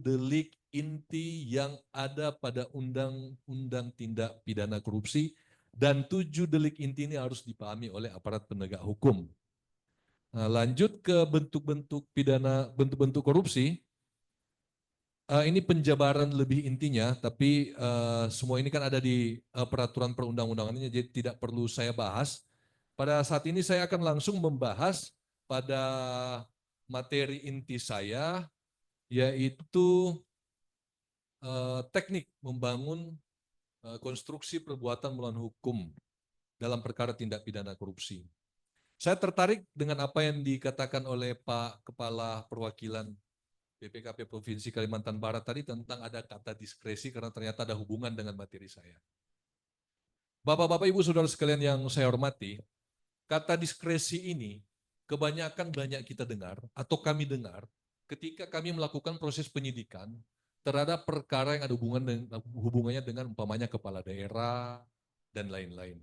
delik inti yang ada pada Undang-Undang Tindak Pidana Korupsi, dan 7 delik inti ini harus dipahami oleh aparat penegak hukum. Nah, lanjut ke bentuk-bentuk pidana, bentuk-bentuk korupsi. Ini penjabaran lebih intinya, tapi semua ini kan ada di peraturan perundang-undangannya, jadi tidak perlu saya bahas. Pada saat ini saya akan langsung membahas pada materi inti saya, yaitu teknik membangun konstruksi perbuatan melawan hukum dalam perkara tindak pidana korupsi. Saya tertarik dengan apa yang dikatakan oleh Pak Kepala Perwakilan BPKP Provinsi Kalimantan Barat tadi tentang ada kata diskresi, karena ternyata ada hubungan dengan materi saya. Bapak-bapak, Ibu, saudara sekalian yang saya hormati, kata diskresi ini kebanyakan banyak kita dengar atau kami dengar ketika kami melakukan proses penyidikan terhadap perkara yang ada hubungannya dengan umpamanya kepala daerah dan lain-lain.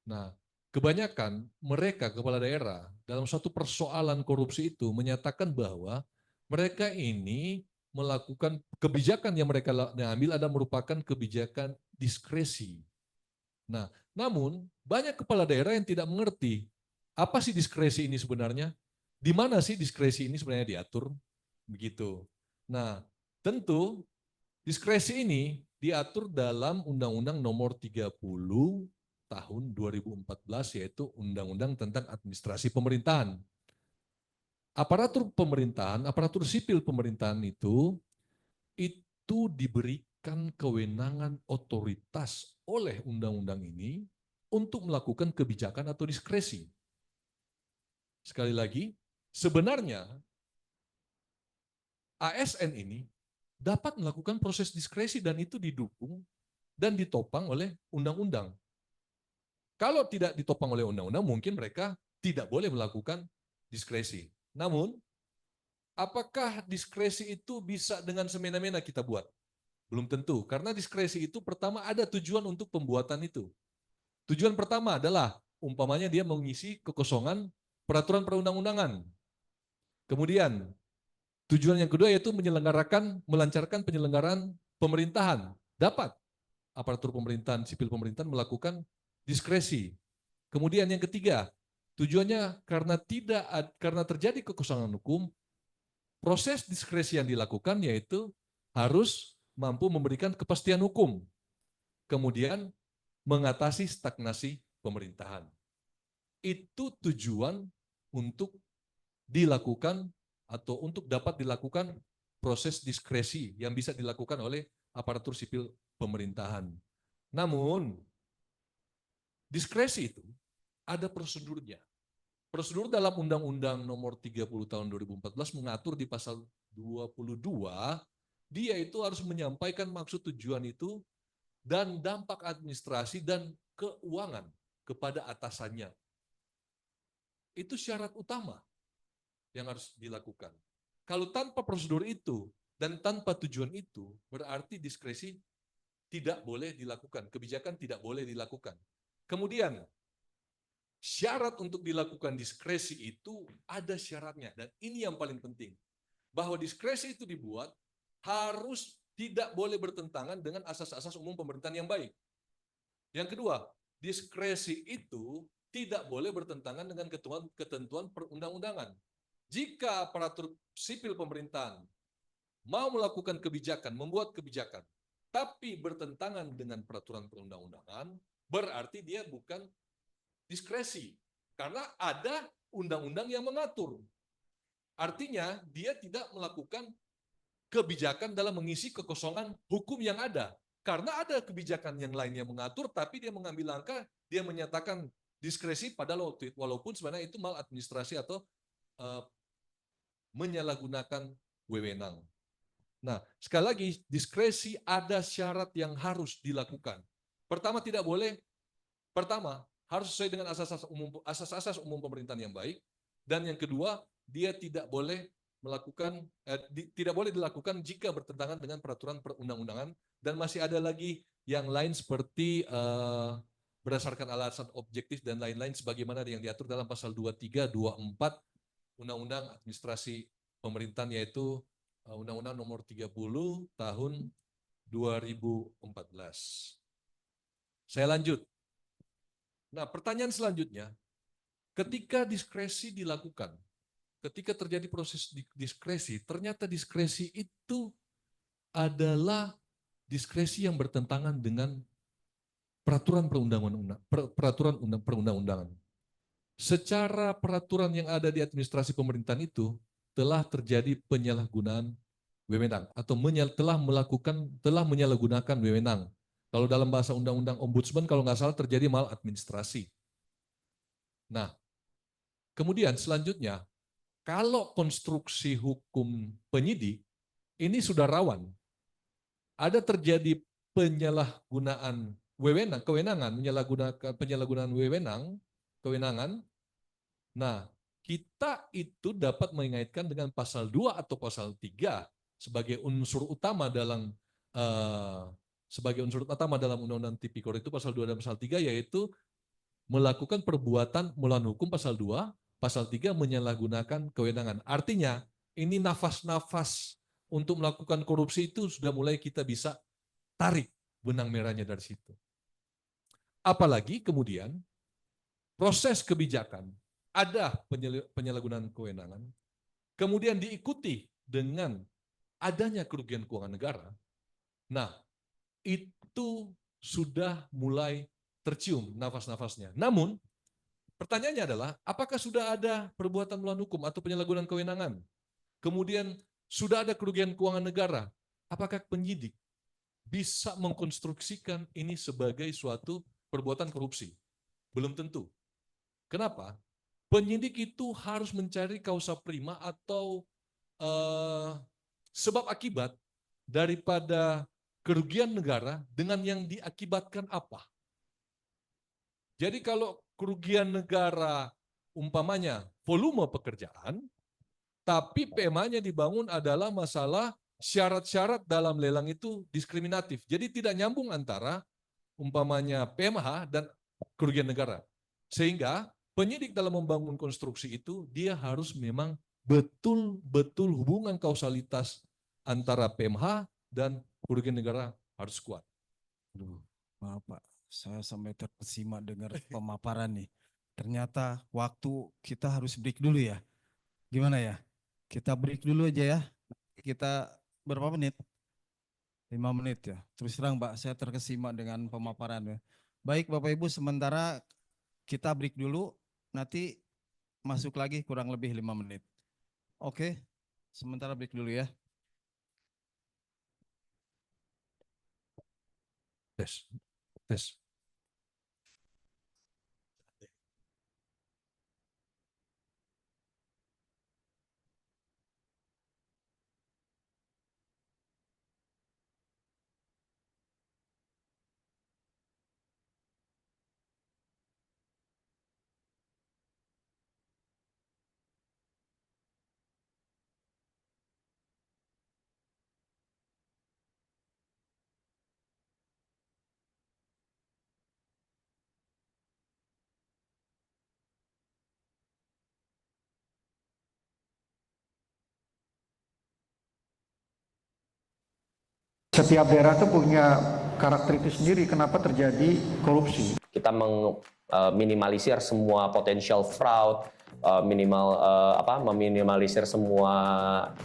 Nah, kebanyakan mereka kepala daerah dalam suatu persoalan korupsi itu menyatakan bahwa mereka ini melakukan kebijakan yang mereka ambil ada merupakan kebijakan diskresi. Nah, namun banyak kepala daerah yang tidak mengerti apa sih diskresi ini sebenarnya, di mana sih diskresi ini sebenarnya diatur, begitu. Nah, tentu diskresi ini diatur dalam Undang-Undang Nomor 30 Tahun 2014, yaitu Undang-Undang tentang Administrasi Pemerintahan. Aparatur pemerintahan, aparatur sipil pemerintahan itu diberikan kewenangan otoritas oleh undang-undang ini untuk melakukan kebijakan atau diskresi. Sekali lagi, sebenarnya ASN ini dapat melakukan proses diskresi dan itu didukung dan ditopang oleh undang-undang. Kalau tidak ditopang oleh undang-undang, mungkin mereka tidak boleh melakukan diskresi. Namun, apakah diskresi itu bisa dengan semena-mena kita buat? Belum tentu, karena diskresi itu pertama ada tujuan untuk pembuatan itu. Tujuan pertama adalah, umpamanya dia mengisi kekosongan peraturan perundang-undangan. Kemudian, tujuan yang kedua yaitu melancarkan penyelenggaraan pemerintahan. Dapat aparatur pemerintahan, sipil pemerintahan melakukan diskresi. Kemudian yang ketiga, tujuannya karena terjadi kekosongan hukum, proses diskresi yang dilakukan yaitu harus mampu memberikan kepastian hukum. Kemudian mengatasi stagnasi pemerintahan. Itu tujuan untuk dilakukan atau untuk dapat dilakukan proses diskresi yang bisa dilakukan oleh aparatur sipil pemerintahan. Namun, diskresi itu ada prosedurnya. Prosedur dalam Undang-Undang Nomor 30 Tahun 2014 mengatur di pasal 22, dia itu harus menyampaikan maksud tujuan itu dan dampak administrasi dan keuangan kepada atasannya. Itu syarat utama yang harus dilakukan. Kalau tanpa prosedur itu dan tanpa tujuan itu, berarti diskresi tidak boleh dilakukan, kebijakan tidak boleh dilakukan. Kemudian, syarat untuk dilakukan diskresi itu ada syaratnya, dan ini yang paling penting. Bahwa diskresi itu dibuat harus tidak boleh bertentangan dengan asas-asas umum pemerintahan yang baik. Yang kedua, diskresi itu tidak boleh bertentangan dengan ketentuan perundang-undangan. Jika aparatur sipil pemerintahan mau melakukan kebijakan, membuat kebijakan, tapi bertentangan dengan peraturan perundang-undangan, berarti dia bukan diskresi. Karena ada undang-undang yang mengatur. Artinya, dia tidak melakukan kebijakan dalam mengisi kekosongan hukum yang ada. Karena ada kebijakan yang lain yang mengatur, tapi dia mengambil langkah, dia menyatakan diskresi, padahal walaupun sebenarnya itu maladministrasi atau menyalahgunakan wewenang. Nah, sekali lagi, diskresi ada syarat yang harus dilakukan. Pertama, harus sesuai dengan asas-asas umum pemerintahan yang baik. Dan yang kedua, dia tidak boleh dilakukan jika bertentangan dengan peraturan perundang-undangan. Dan masih ada lagi yang lain seperti berdasarkan alasan objektif dan lain-lain sebagaimana yang diatur dalam pasal 23, 24 Undang-Undang Administrasi Pemerintahan, yaitu Undang-Undang Nomor 30 Tahun 2014. Saya lanjut. Nah, pertanyaan selanjutnya, ketika diskresi dilakukan, ketika terjadi proses diskresi, ternyata diskresi itu adalah diskresi yang bertentangan dengan peraturan perundang-undangan. Secara peraturan yang ada di administrasi pemerintahan itu telah terjadi penyalahgunaan wewenang atau telah menyalahgunakan wewenang. Kalau dalam bahasa undang-undang ombudsman kalau nggak salah terjadi maladministrasi. Nah, kemudian selanjutnya, kalau konstruksi hukum penyidik ini sudah rawan, ada terjadi penyalahgunaan penyalahgunaan kewenangan. Nah, kita itu dapat mengaitkan dengan pasal 2 atau pasal 3 sebagai unsur utama dalam Undang-Undang Tipikor itu pasal 2 dan pasal 3, yaitu melakukan perbuatan melawan hukum pasal 2, pasal 3 menyalahgunakan kewenangan. Artinya, ini nafas-nafas untuk melakukan korupsi itu sudah mulai kita bisa tarik benang merahnya dari situ. Apalagi kemudian proses kebijakan ada penyalahgunaan kewenangan, kemudian diikuti dengan adanya kerugian keuangan negara. Nah, itu sudah mulai tercium nafas-nafasnya. Namun, pertanyaannya adalah, apakah sudah ada perbuatan melawan hukum atau penyalahgunaan kewenangan? Kemudian, sudah ada kerugian keuangan negara. Apakah penyidik bisa mengkonstruksikan ini sebagai suatu perbuatan korupsi? Belum tentu. Kenapa? Penyidik itu harus mencari kausa prima atau sebab akibat daripada kerugian negara dengan yang diakibatkan apa. Jadi kalau kerugian negara umpamanya volume pekerjaan, tapi PMH-nya dibangun adalah masalah syarat-syarat dalam lelang itu diskriminatif. Jadi tidak nyambung antara umpamanya PMH dan kerugian negara. Sehingga penyidik dalam membangun konstruksi itu, dia harus memang betul-betul hubungan kausalitas antara PMH dan kerugian negara harus kuat. Aduh, maaf Pak, saya sampai terkesima dengar pemaparan nih. Ternyata waktu kita harus break dulu ya. Gimana ya? Kita break dulu aja ya. Kita berapa menit? 5 menit ya. Terus terang Mbak, saya terkesima dengan pemaparannya. Baik Bapak Ibu, sementara kita break dulu, nanti masuk lagi kurang lebih 5 menit. Oke, sementara break dulu ya. Tes. Setiap daerah itu punya karakteristik sendiri kenapa terjadi korupsi. Kita meminimalisir semua potensial fraud, meminimalisir semua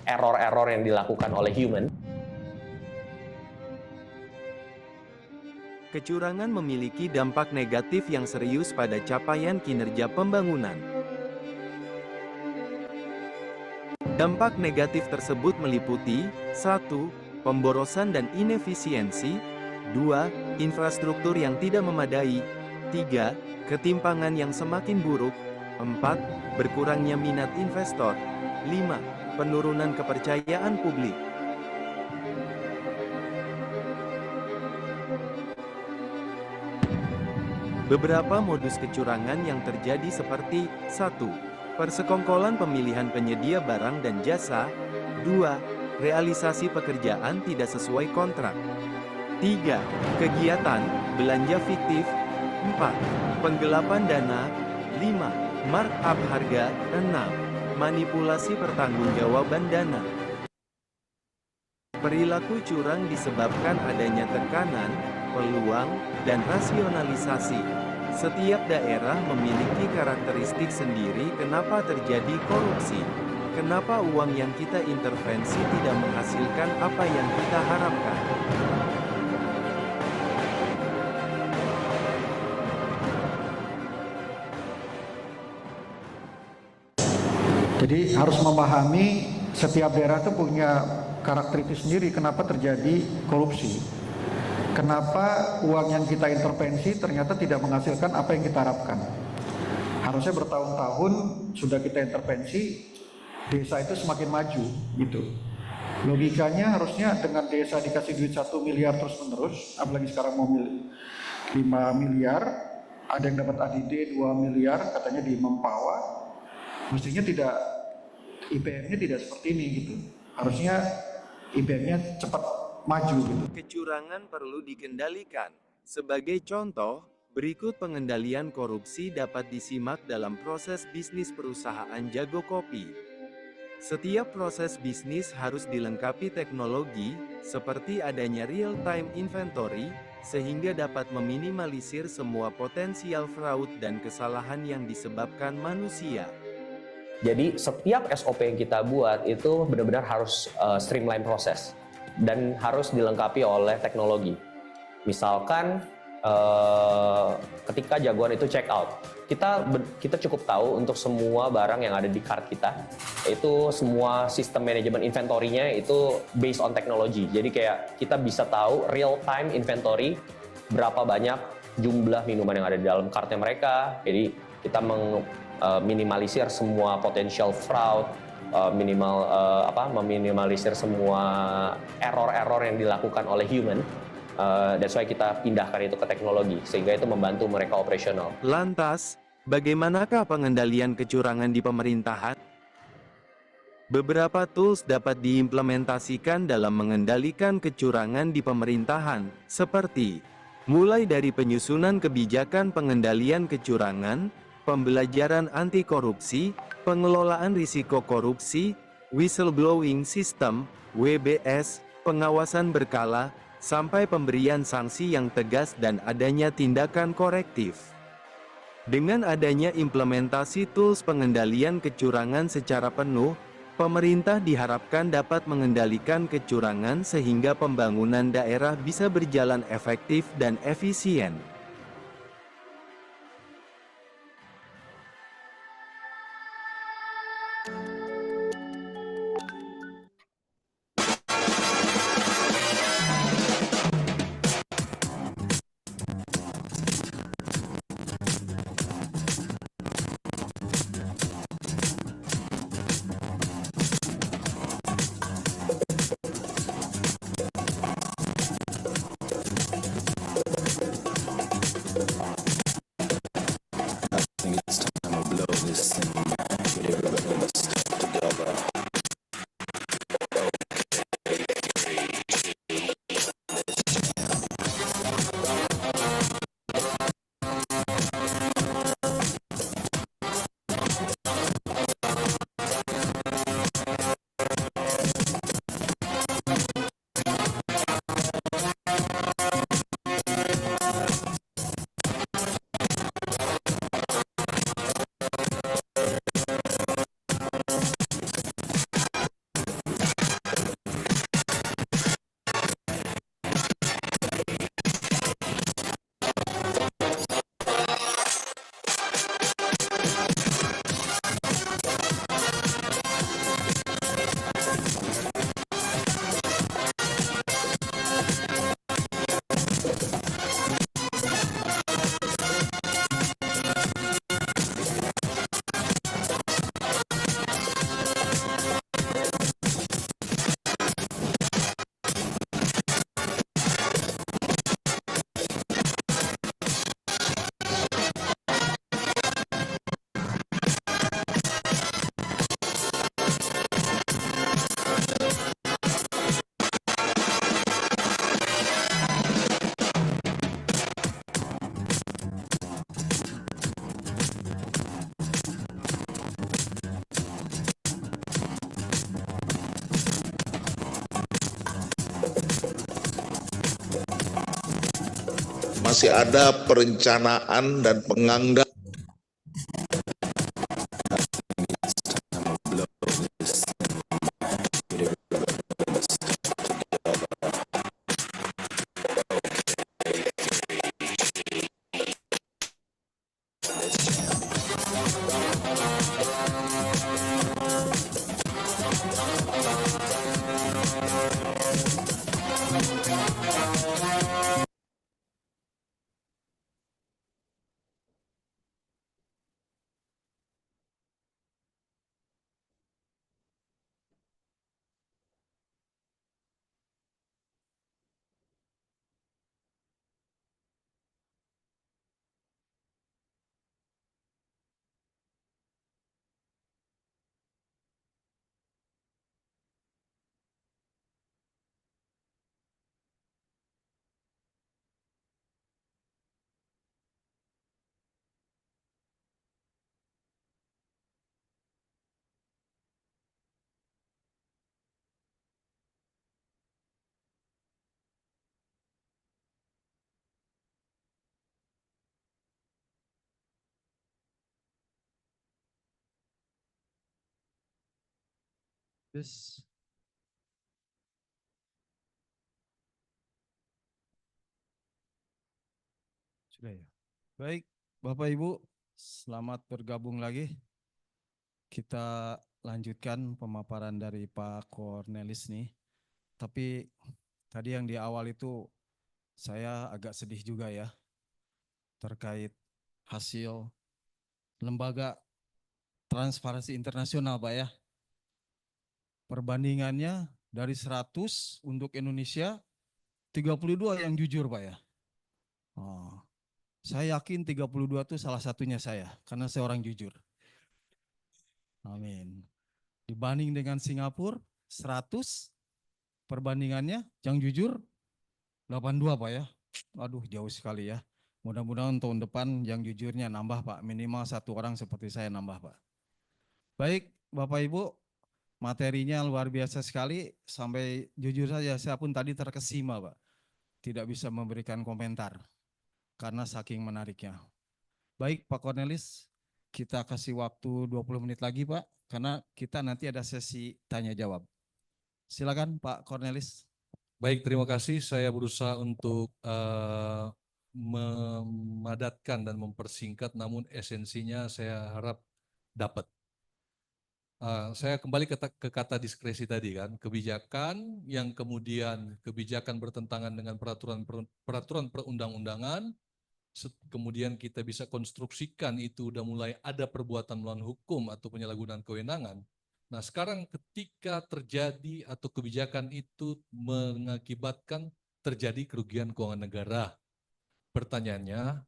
error-error yang dilakukan oleh human. Kecurangan memiliki dampak negatif yang serius pada capaian kinerja pembangunan. Dampak negatif tersebut meliputi 1. Pemborosan dan inefisiensi, 2. Infrastruktur yang tidak memadai, 3. Ketimpangan yang semakin buruk, 4. Berkurangnya minat investor, 5. Penurunan kepercayaan publik. Beberapa modus kecurangan yang terjadi seperti 1. Persekongkolan pemilihan penyedia barang dan jasa, 2. Realisasi pekerjaan tidak sesuai kontrak. 3. Kegiatan, belanja fiktif. 4. Penggelapan dana. 5. Markup harga. 6. Manipulasi pertanggungjawaban dana. Perilaku curang disebabkan adanya tekanan, peluang, dan rasionalisasi. Setiap daerah memiliki karakteristik sendiri kenapa terjadi korupsi. Kenapa uang yang kita intervensi tidak menghasilkan apa yang kita harapkan? Jadi harus memahami setiap daerah itu punya karakteristik sendiri kenapa terjadi korupsi. Kenapa uang yang kita intervensi ternyata tidak menghasilkan apa yang kita harapkan. Harusnya bertahun-tahun sudah kita intervensi, desa itu semakin maju gitu. Logikanya harusnya dengan desa dikasih duit 1 miliar terus menerus, apalagi sekarang mau 5 miliar, ada yang dapat ADD 2 miliar katanya di Mempawa, mestinya tidak, IPM-nya tidak seperti ini gitu. Harusnya IPM-nya cepat maju gitu. Kecurangan perlu dikendalikan. Sebagai contoh, berikut pengendalian korupsi dapat disimak dalam proses bisnis perusahaan Jago Kopi. Setiap proses bisnis harus dilengkapi teknologi, seperti adanya real-time inventory, sehingga dapat meminimalisir semua potensial fraud dan kesalahan yang disebabkan manusia. Jadi setiap SOP yang kita buat itu benar-benar harus streamline proses dan harus dilengkapi oleh teknologi. Misalkan ketika jagoan itu check out, kita cukup tahu untuk semua barang yang ada di cart kita, itu semua sistem manajemen inventory-nya itu based on teknologi. Jadi kayak kita bisa tahu real time inventory berapa banyak jumlah minuman yang ada di dalam kartnya mereka. Jadi kita meminimalisir semua potential fraud, meminimalisir semua error-error yang dilakukan oleh human. That's why kita pindahkan itu ke teknologi, sehingga itu membantu mereka operasional. Lantas, bagaimanakah pengendalian kecurangan di pemerintahan? Beberapa tools dapat diimplementasikan dalam mengendalikan kecurangan di pemerintahan, seperti mulai dari penyusunan kebijakan pengendalian kecurangan, pembelajaran anti korupsi, pengelolaan risiko korupsi, whistleblowing system, WBS, pengawasan berkala, sampai pemberian sanksi yang tegas dan adanya tindakan korektif. Dengan adanya implementasi tools pengendalian kecurangan secara penuh, pemerintah diharapkan dapat mengendalikan kecurangan sehingga pembangunan daerah bisa berjalan efektif dan efisien. I think it's time to blow this thing. Get everybody in the stuff together. masih ada perencanaan dan penganggaran Yes. Sudah ya. Baik, Bapak Ibu, selamat bergabung lagi. Kita lanjutkan pemaparan dari Pak Cornelis nih. Tapi tadi yang di awal itu saya agak sedih juga ya terkait hasil lembaga Transparansi Internasional, Pak ya. Perbandingannya dari 100 untuk Indonesia, 32 yang jujur, Pak ya. Oh, saya yakin 32 itu salah satunya saya, karena saya orang jujur. Amin. Dibanding dengan Singapura, 100 perbandingannya yang jujur 82, Pak ya. Aduh, jauh sekali ya. Mudah-mudahan tahun depan yang jujurnya nambah, Pak. Minimal 1 orang seperti saya nambah, Pak. Baik, Bapak Ibu, materinya luar biasa sekali. Sampai jujur saja, saya pun tadi terkesima, Pak. Tidak bisa memberikan komentar karena saking menariknya. Baik, Pak Cornelis, kita kasih waktu 20 menit lagi, Pak, karena kita nanti ada sesi tanya jawab. Silakan, Pak Cornelis. Baik, terima kasih. Saya berusaha untuk memadatkan dan mempersingkat, namun esensinya saya harap dapat. Saya kembali ke kata diskresi tadi kan, kebijakan yang kemudian kebijakan bertentangan dengan peraturan perundang-undangan, kemudian kita bisa konstruksikan itu udah mulai ada perbuatan melawan hukum atau penyalahgunaan kewenangan. Nah sekarang ketika terjadi atau kebijakan itu mengakibatkan terjadi kerugian keuangan negara, pertanyaannya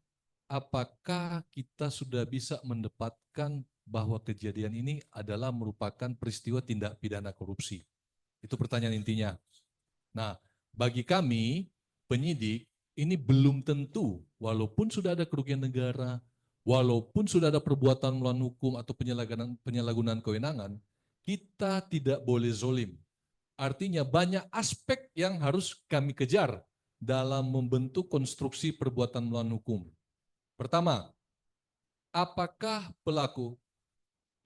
apakah kita sudah bisa mendapatkan bahwa kejadian ini adalah merupakan peristiwa tindak pidana korupsi? Itu pertanyaan intinya. Nah, bagi kami penyidik ini belum tentu, walaupun sudah ada kerugian negara, walaupun sudah ada perbuatan melawan hukum atau penyalahgunaan kewenangan, kita tidak boleh zolim. Artinya banyak aspek yang harus kami kejar dalam membentuk konstruksi perbuatan melawan hukum. Pertama, apakah pelaku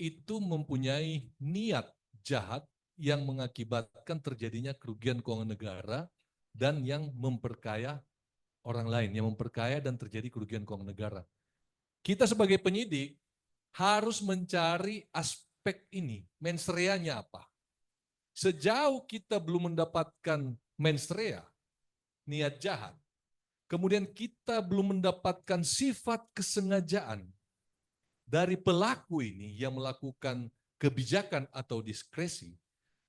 itu mempunyai niat jahat yang mengakibatkan terjadinya kerugian keuangan negara dan yang memperkaya orang lain, yang memperkaya dan terjadi kerugian keuangan negara. Kita sebagai penyidik harus mencari aspek ini, mens reanya apa. Sejauh kita belum mendapatkan mens rea, niat jahat, kemudian kita belum mendapatkan sifat kesengajaan dari pelaku ini yang melakukan kebijakan atau diskresi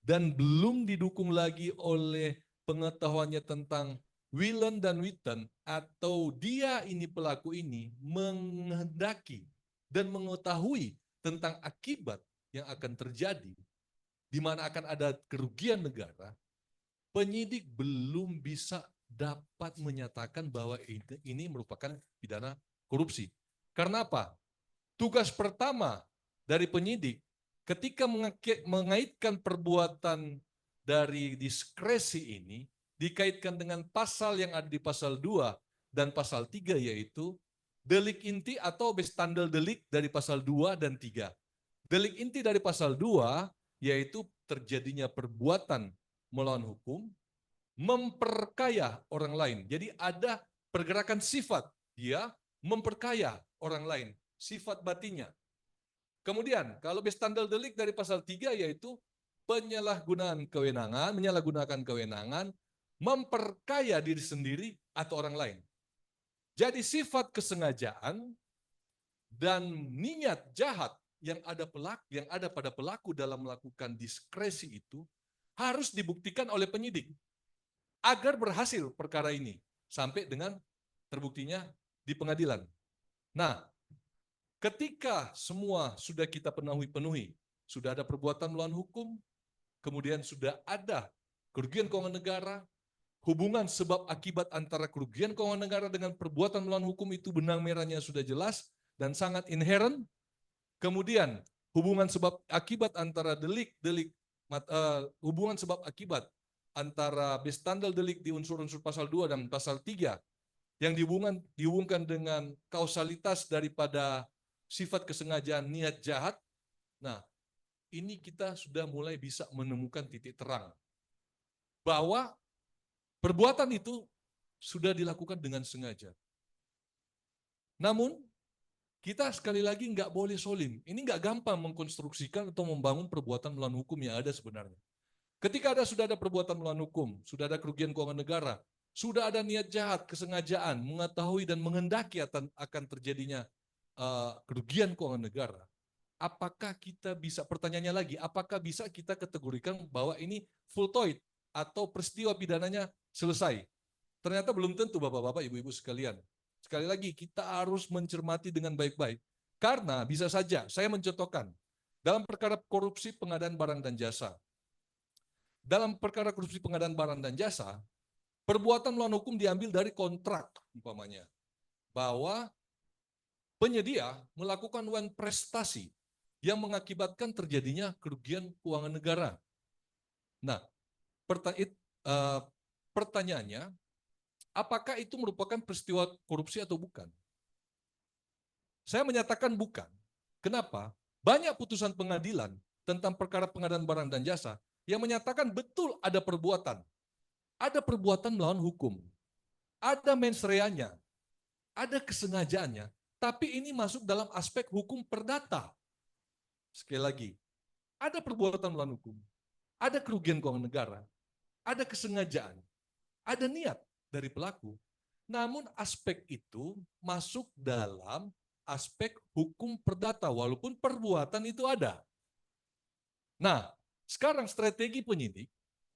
dan belum didukung lagi oleh pengetahuannya tentang willen dan witten atau dia ini pelaku ini menghendaki dan mengetahui tentang akibat yang akan terjadi di mana akan ada kerugian negara, penyidik belum bisa dapat menyatakan bahwa ini merupakan pidana korupsi. Karena apa? Tugas pertama dari penyidik ketika mengaitkan perbuatan dari diskresi ini dikaitkan dengan pasal yang ada di pasal 2 dan pasal 3 yaitu delik inti atau bestandel delik dari pasal 2 dan 3. Delik inti dari pasal 2 yaitu terjadinya perbuatan melawan hukum, memperkaya orang lain. Jadi ada pergerakan sifat, dia memperkaya orang lain, sifat batinnya. Kemudian kalau bestandel delik dari pasal 3 yaitu penyalahgunaan kewenangan, menyalahgunakan kewenangan, memperkaya diri sendiri atau orang lain. Jadi sifat kesengajaan dan niat jahat yang ada pada pelaku dalam melakukan diskresi itu harus dibuktikan oleh penyidik agar berhasil perkara ini sampai dengan terbuktinya di pengadilan. Nah, ketika semua sudah kita penuhi, sudah ada perbuatan melawan hukum, kemudian sudah ada kerugian keuangan negara, hubungan sebab akibat antara kerugian keuangan negara dengan perbuatan melawan hukum itu benang merahnya sudah jelas dan sangat inherent. Kemudian hubungan sebab akibat antara hubungan sebab akibat antara bestandel delik di unsur-unsur pasal 2 dan pasal 3 yang dihubungkan dengan kausalitas daripada sifat kesengajaan niat jahat. Nah, ini kita sudah mulai bisa menemukan titik terang bahwa perbuatan itu sudah dilakukan dengan sengaja. Namun, kita sekali lagi nggak boleh solim. Ini nggak gampang mengkonstruksikan atau membangun perbuatan melawan hukum yang ada sebenarnya. Ketika sudah ada perbuatan melawan hukum, sudah ada kerugian keuangan negara, sudah ada niat jahat, kesengajaan, mengetahui dan mengendaki akan terjadinya kerugian keuangan negara, apakah kita bisa, pertanyaannya lagi, apakah bisa kita kategorikan bahwa ini fultoid atau peristiwa pidananya selesai? Ternyata belum tentu Bapak-Bapak, Ibu-Ibu sekalian. Sekali lagi, kita harus mencermati dengan baik-baik. Karena bisa saja, saya mencontohkan, dalam perkara korupsi pengadaan barang dan jasa. Dalam perkara korupsi pengadaan barang dan jasa, perbuatan melawan hukum diambil dari kontrak, umpamanya. Bahwa penyedia melakukan prestasi yang mengakibatkan terjadinya kerugian keuangan negara. Nah, pertanyaannya, apakah itu merupakan peristiwa korupsi atau bukan? Saya menyatakan bukan. Kenapa? Banyak putusan pengadilan tentang perkara pengadaan barang dan jasa yang menyatakan betul ada perbuatan. Ada perbuatan melawan hukum. Ada mens reanya. Ada kesengajaannya. Tapi ini masuk dalam aspek hukum perdata. Sekali lagi, ada perbuatan melawan hukum. Ada kerugian keuangan negara. Ada kesengajaan. Ada niat dari pelaku. Namun aspek itu masuk dalam aspek hukum perdata walaupun perbuatan itu ada. Nah, sekarang strategi penyidik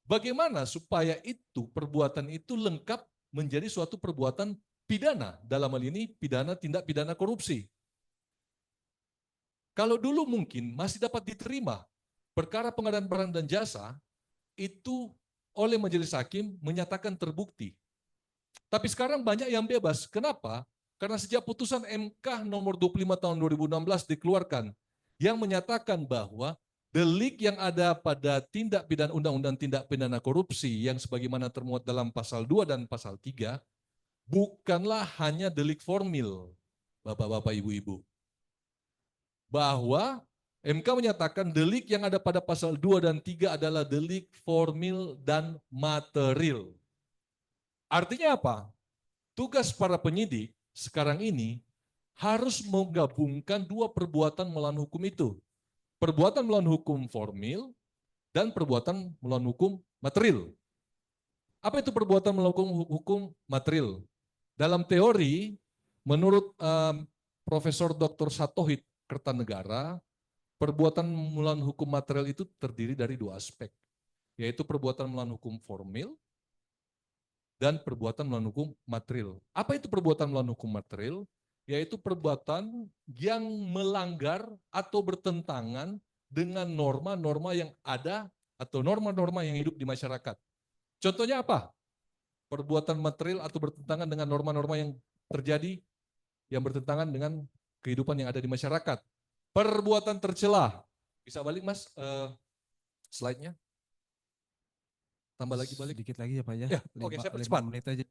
bagaimana supaya itu perbuatan itu lengkap menjadi suatu perbuatan pidana, dalam hal ini tindak pidana korupsi. Kalau dulu mungkin masih dapat diterima perkara pengadaan barang dan jasa itu oleh majelis hakim menyatakan terbukti. Tapi sekarang banyak yang bebas. Kenapa? Karena sejak putusan MK nomor 25 tahun 2016 dikeluarkan yang menyatakan bahwa delik yang ada pada tindak pidana undang-undang tindak pidana korupsi yang sebagaimana termuat dalam pasal 2 dan pasal 3 bukanlah hanya delik formil, Bapak-bapak, Ibu-ibu. Bahwa MK menyatakan delik yang ada pada pasal 2 dan 3 adalah delik formil dan material. Artinya apa? Tugas para penyidik sekarang ini harus menggabungkan dua perbuatan melawan hukum itu. Perbuatan melawan hukum formil dan perbuatan melawan hukum material. Apa itu perbuatan melawan hukum material? Dalam teori, menurut Profesor Dr. Satohit Kertanegara, perbuatan melawan hukum material itu terdiri dari dua aspek, yaitu perbuatan melawan hukum formil dan perbuatan melawan hukum material. Apa itu perbuatan melawan hukum material? Yaitu perbuatan yang melanggar atau bertentangan dengan norma-norma yang ada atau norma-norma yang hidup di masyarakat. Contohnya apa? Perbuatan material atau bertentangan dengan norma-norma yang terjadi, yang bertentangan dengan kehidupan yang ada di masyarakat. Perbuatan tercela. Bisa balik Mas slide-nya? Tambah lagi balik. Sedikit lagi ya Pak ya. Ya, oke, saya percepat. 5 menit aja.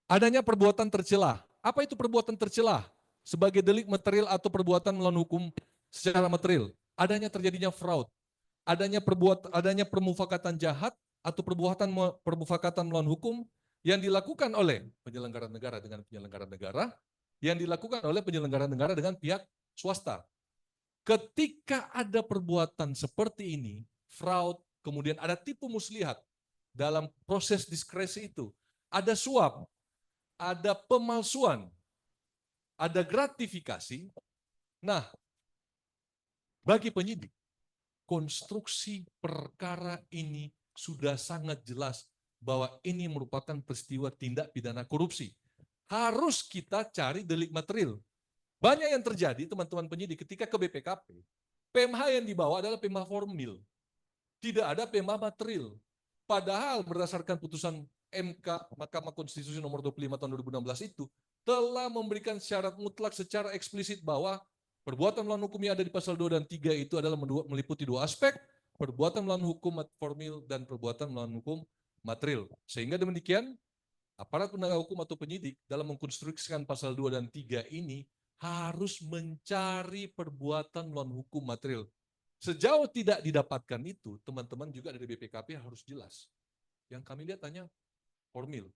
Adanya perbuatan tercela. Apa itu perbuatan tercela? Sebagai delik material atau perbuatan melawan hukum secara material. Adanya terjadinya fraud. Adanya permufakatan jahat atau permufakatan melawan hukum yang dilakukan oleh penyelenggara negara dengan penyelenggara negara, yang dilakukan oleh penyelenggara negara dengan pihak swasta. Ketika ada perbuatan seperti ini, fraud, kemudian ada tipu muslihat dalam proses diskresi itu, ada suap, ada pemalsuan, ada gratifikasi. Nah, bagi penyidik, konstruksi perkara ini sudah sangat jelas bahwa ini merupakan peristiwa tindak pidana korupsi. Harus kita cari delik material. Banyak yang terjadi, teman-teman penyidik, ketika ke BPKP, PMH yang dibawa adalah PMH formil. Tidak ada PMH material. Padahal berdasarkan putusan MK, Mahkamah Konstitusi nomor 25 tahun 2016 itu, telah memberikan syarat mutlak secara eksplisit bahwa perbuatan melawan hukum yang ada di pasal 2 dan 3 itu adalah meliputi dua aspek, perbuatan melawan hukum formil dan perbuatan melawan hukum material. Sehingga demikian, aparat penegak hukum atau penyidik dalam mengkonstruksikan pasal 2 dan 3 ini harus mencari perbuatan melawan hukum material. Sejauh tidak didapatkan itu, teman-teman juga dari BPKP harus jelas. Yang kami lihat hanya formil.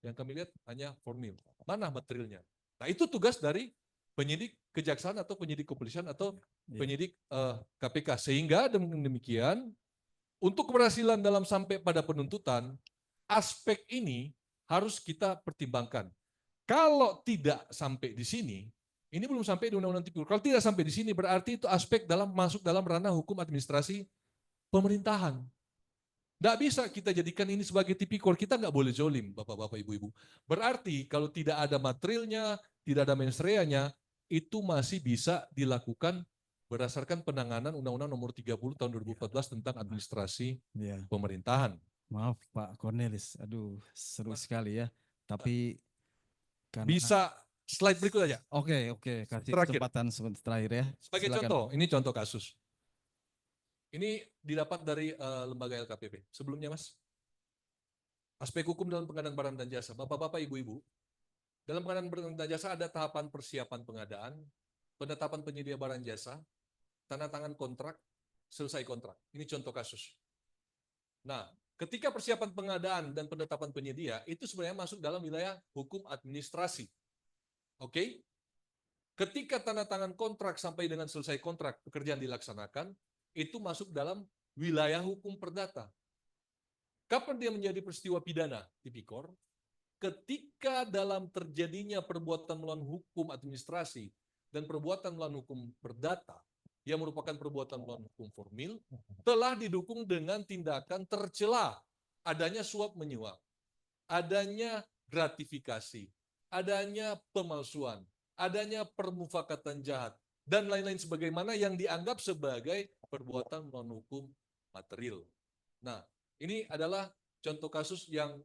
Yang kami lihat hanya formil. Mana materialnya? Nah, itu tugas dari penyidik kejaksaan atau penyidik kepolisian atau penyidik KPK. Sehingga demikian, untuk keberhasilan dalam sampai pada penuntutan, aspek ini harus kita pertimbangkan. Kalau tidak sampai di sini, ini belum sampai di Undang-Undang Tipikor. Kalau tidak sampai di sini, berarti itu aspek masuk dalam ranah hukum administrasi pemerintahan. Tidak bisa kita jadikan ini sebagai tipikor. Kita nggak boleh zolim, bapak-bapak, ibu-ibu. Berarti kalau tidak ada materialnya, tidak ada mens reanya, itu masih bisa dilakukan berdasarkan penanganan Undang-Undang Nomor 30 Tahun 2014 tentang administrasi pemerintahan. Maaf Pak Cornelis, aduh seru sekali ya. Tapi karena... Bisa slide berikut aja. Oke, kasih Terakhir. kesempatan sebentar terakhir ya. Sebagai Silakan. contoh, ini contoh kasus. Ini didapat dari lembaga LKPP. Sebelumnya, Mas. Aspek hukum dalam pengadaan barang dan jasa. Bapak-bapak, ibu-ibu, dalam pengadaan barang dan jasa ada tahapan persiapan pengadaan, penetapan penyedia barang jasa, tanda tangan kontrak, selesai kontrak. Ini contoh kasus. Nah, ketika persiapan pengadaan dan penetapan penyedia, itu sebenarnya masuk dalam wilayah hukum administrasi. Oke? Ketika tanda tangan kontrak sampai dengan selesai kontrak, pekerjaan dilaksanakan, itu masuk dalam wilayah hukum perdata. Kapan dia menjadi peristiwa pidana? Tipikor. Ketika dalam terjadinya perbuatan melawan hukum administrasi dan perbuatan melawan hukum perdata, yang merupakan perbuatan melawan hukum formil, telah didukung dengan tindakan tercela, adanya suap menyuap, adanya gratifikasi, adanya pemalsuan, adanya permufakatan jahat, dan lain-lain sebagaimana yang dianggap sebagai perbuatan melawan hukum material. Nah, ini adalah contoh kasus yang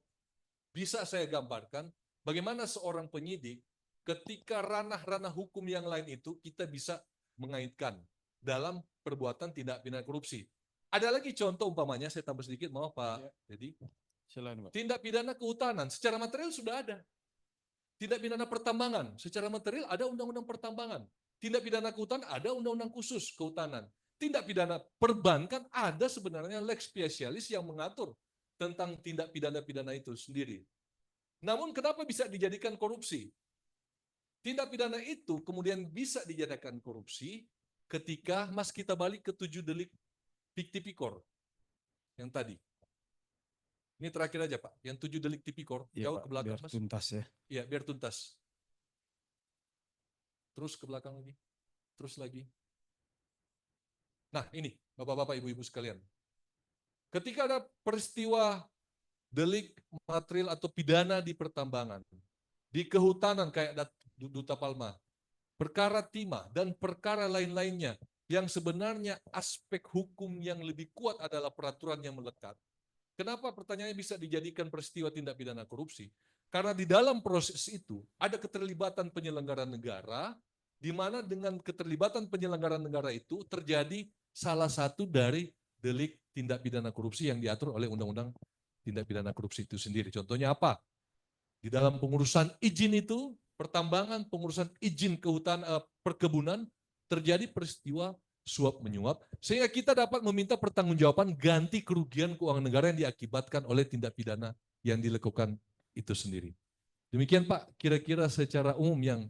bisa saya gambarkan bagaimana seorang penyidik ketika ranah-ranah hukum yang lain itu kita bisa mengaitkan dalam perbuatan tindak pidana korupsi. Ada lagi contoh umpamanya, saya tambah sedikit, maaf Pak. Jadi, tindak pidana kehutanan secara material sudah ada. Tindak pidana pertambangan secara material ada undang-undang pertambangan. Tindak pidana kehutanan ada undang-undang khusus kehutanan. Tindak pidana perbankan ada sebenarnya lex specialis yang mengatur tentang tindak pidana-pidana itu sendiri. Namun kenapa bisa dijadikan korupsi? Tindak pidana itu kemudian bisa dijadikan korupsi ketika kita balik ke 7 delik tipikor yang tadi. Ini terakhir aja Pak, yang 7 delik tipikor, jauh ke belakang biar Mas. tuntas ya. Iya, biar tuntas. Terus ke belakang lagi. Terus lagi. Nah, ini Bapak-bapak, Ibu-ibu sekalian. Ketika ada peristiwa delik material atau pidana di pertambangan, di kehutanan kayak Duta Palma, perkara timah dan perkara lain-lainnya yang sebenarnya aspek hukum yang lebih kuat adalah peraturan yang melekat. Kenapa pertanyaannya bisa dijadikan peristiwa tindak pidana korupsi? Karena di dalam proses itu ada keterlibatan penyelenggara negara, di mana dengan keterlibatan penyelenggara negara itu terjadi salah satu dari delik tindak pidana korupsi yang diatur oleh Undang-Undang Tindak Pidana Korupsi itu sendiri. Contohnya apa? Di dalam pengurusan izin itu, pertambangan, pengurusan izin perkebunan, terjadi peristiwa suap menyuap, sehingga kita dapat meminta pertanggungjawaban ganti kerugian keuangan negara yang diakibatkan oleh tindak pidana yang dilakukan itu sendiri. Demikian Pak, kira-kira secara umum yang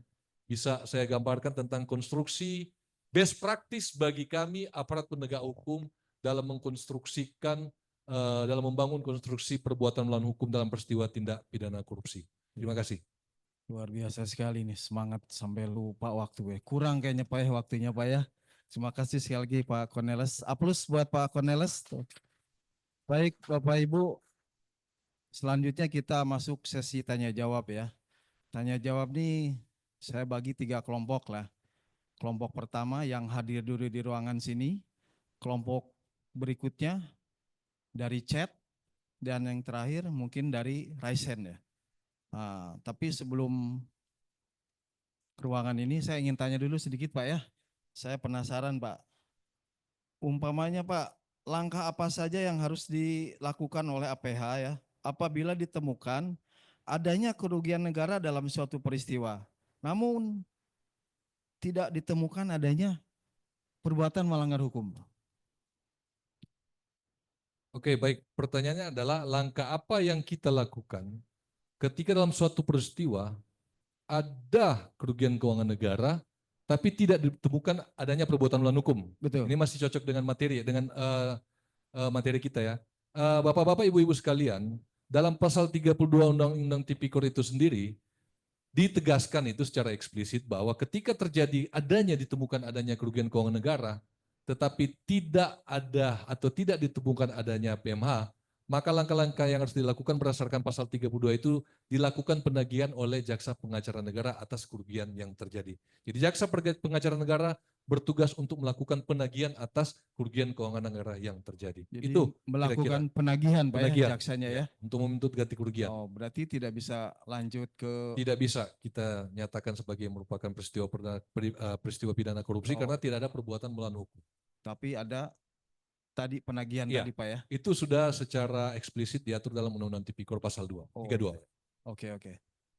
bisa saya gambarkan tentang konstruksi best practice bagi kami aparat penegak hukum dalam mengkonstruksikan, dalam membangun konstruksi perbuatan melawan hukum dalam peristiwa tindak pidana korupsi. Terima kasih. Luar biasa sekali nih, semangat sampai lupa waktu. Kurang kayaknya Pak ya waktunya Pak ya. Terima kasih sekali lagi Pak Cornelis. Aplaus buat Pak Cornelis. Baik Bapak Ibu, selanjutnya kita masuk sesi tanya jawab ya. Tanya jawab nih saya bagi 3 kelompok lah. Kelompok pertama yang hadir dulu di ruangan sini, kelompok berikutnya dari chat, dan yang terakhir mungkin dari raise hand ya. Nah, tapi sebelum ke ruangan ini saya ingin tanya dulu sedikit Pak ya. Saya penasaran Pak. Umpamanya Pak, langkah apa saja yang harus dilakukan oleh APH ya apabila ditemukan adanya kerugian negara dalam suatu peristiwa. Namun tidak ditemukan adanya perbuatan melanggar hukum. Oke, baik. Pertanyaannya adalah langkah apa yang kita lakukan ketika dalam suatu peristiwa ada kerugian keuangan negara, tapi tidak ditemukan adanya perbuatan melawan hukum. Betul. Ini masih cocok dengan materi, dengan materi kita ya. Bapak-bapak, ibu-ibu sekalian, dalam pasal 32 Undang-Undang Tipikor itu sendiri, ditegaskan itu secara eksplisit bahwa ketika ditemukan adanya kerugian keuangan negara, tetapi tidak ada atau tidak ditemukan adanya PMH, maka langkah-langkah yang harus dilakukan berdasarkan pasal 32 itu dilakukan penagihan oleh jaksa pengacara negara atas kerugian yang terjadi. Jadi jaksa pengacara negara bertugas untuk melakukan penagihan atas kerugian keuangan negara yang terjadi. Jadi itu melakukan penagihan Pak penagihan, ya jaksanya ya. untuk menuntut ganti kerugian. Oh, berarti tidak bisa lanjut ke Tidak bisa kita nyatakan sebagai merupakan peristiwa pidana korupsi karena tidak ada perbuatan melawan hukum. tapi ada tadi penagihan Iya. tadi Pak ya. Itu sudah secara eksplisit diatur dalam Undang-Undang Tipikor pasal 2, 32. Oke.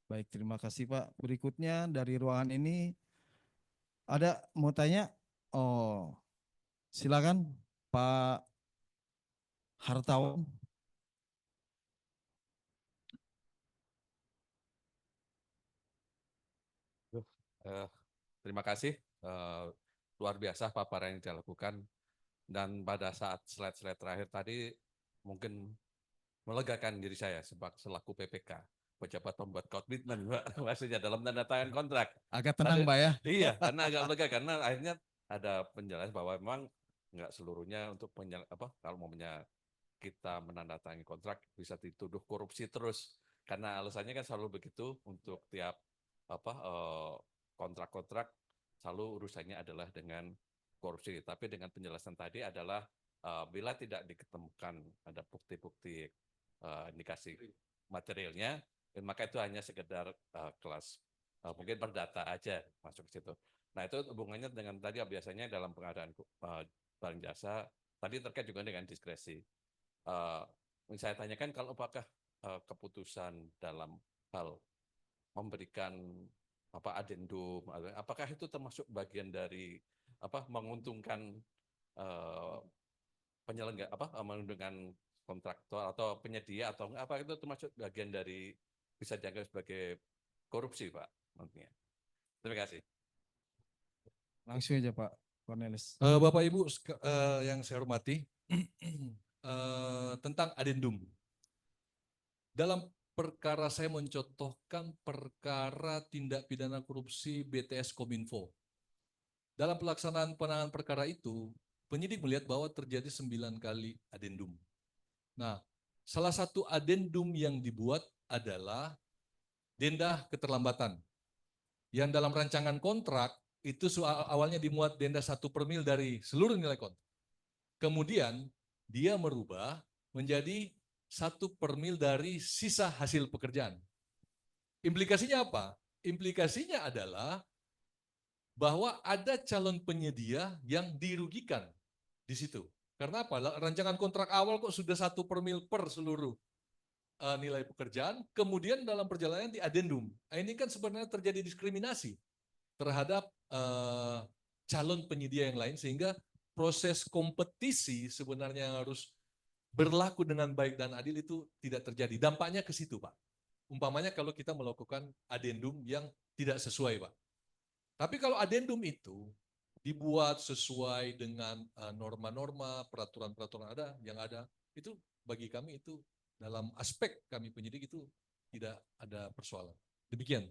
Baik, terima kasih Pak. Berikutnya dari ruangan ini ada mau tanya? Oh, silakan Pak Hartawan. Terima kasih, luar biasa paparan yang dilakukan, dan pada saat slide-slide terakhir tadi mungkin melegakan diri saya selaku PPK, pejabat pembuat komitmen, maksudnya dalam tanda tangan kontrak. Agak tenang Pak ya. Iya, karena agak lega karena akhirnya ada penjelasan bahwa memang nggak seluruhnya untuk kalau momennya kita menandatangani kontrak bisa dituduh korupsi terus, karena alasannya kan selalu begitu untuk tiap kontrak-kontrak selalu urusannya adalah dengan korupsi. Tapi dengan penjelasan tadi adalah bila tidak diketemukan ada bukti-bukti indikasi materialnya, maka itu hanya sekedar kelas mungkin perdata aja masuk ke situ. Nah itu hubungannya dengan tadi biasanya dalam pengadaan barang jasa tadi terkait juga dengan diskresi. Saya tanyakan kalau apakah keputusan dalam hal memberikan adendum, apakah itu termasuk bagian dari menguntungkan penyelenggara, menguntungkan kontraktor atau penyedia, atau apa itu termasuk bagian dari bisa dianggap sebagai korupsi Pak? Terima kasih. Langsung aja Pak Cornelis. Bapak Ibu yang saya hormati, tentang adendum. Dalam perkara saya mencontohkan perkara tindak pidana korupsi BTS Kominfo. Dalam pelaksanaan penanganan perkara itu, penyidik melihat bahwa terjadi 9 kali adendum. Nah, salah satu adendum yang dibuat adalah denda keterlambatan. Yang dalam rancangan kontrak itu awalnya dimuat denda 1/mil dari seluruh nilai kontrak. Kemudian dia merubah menjadi 1/mil dari sisa hasil pekerjaan. Implikasinya apa? Implikasinya adalah bahwa ada calon penyedia yang dirugikan di situ. Karena apa? Rancangan kontrak awal kok sudah 1/mil per seluruh nilai pekerjaan, kemudian dalam perjalanan di adendum. Nah, ini kan sebenarnya terjadi diskriminasi terhadap calon penyedia yang lain, sehingga proses kompetisi sebenarnya yang harus berlaku dengan baik dan adil itu tidak terjadi. Dampaknya ke situ, Pak. Umpamanya kalau kita melakukan adendum yang tidak sesuai, Pak. Tapi kalau adendum itu dibuat sesuai dengan norma-norma, peraturan-peraturan yang ada, itu bagi kami itu dalam aspek kami penyidik itu tidak ada persoalan. Demikian.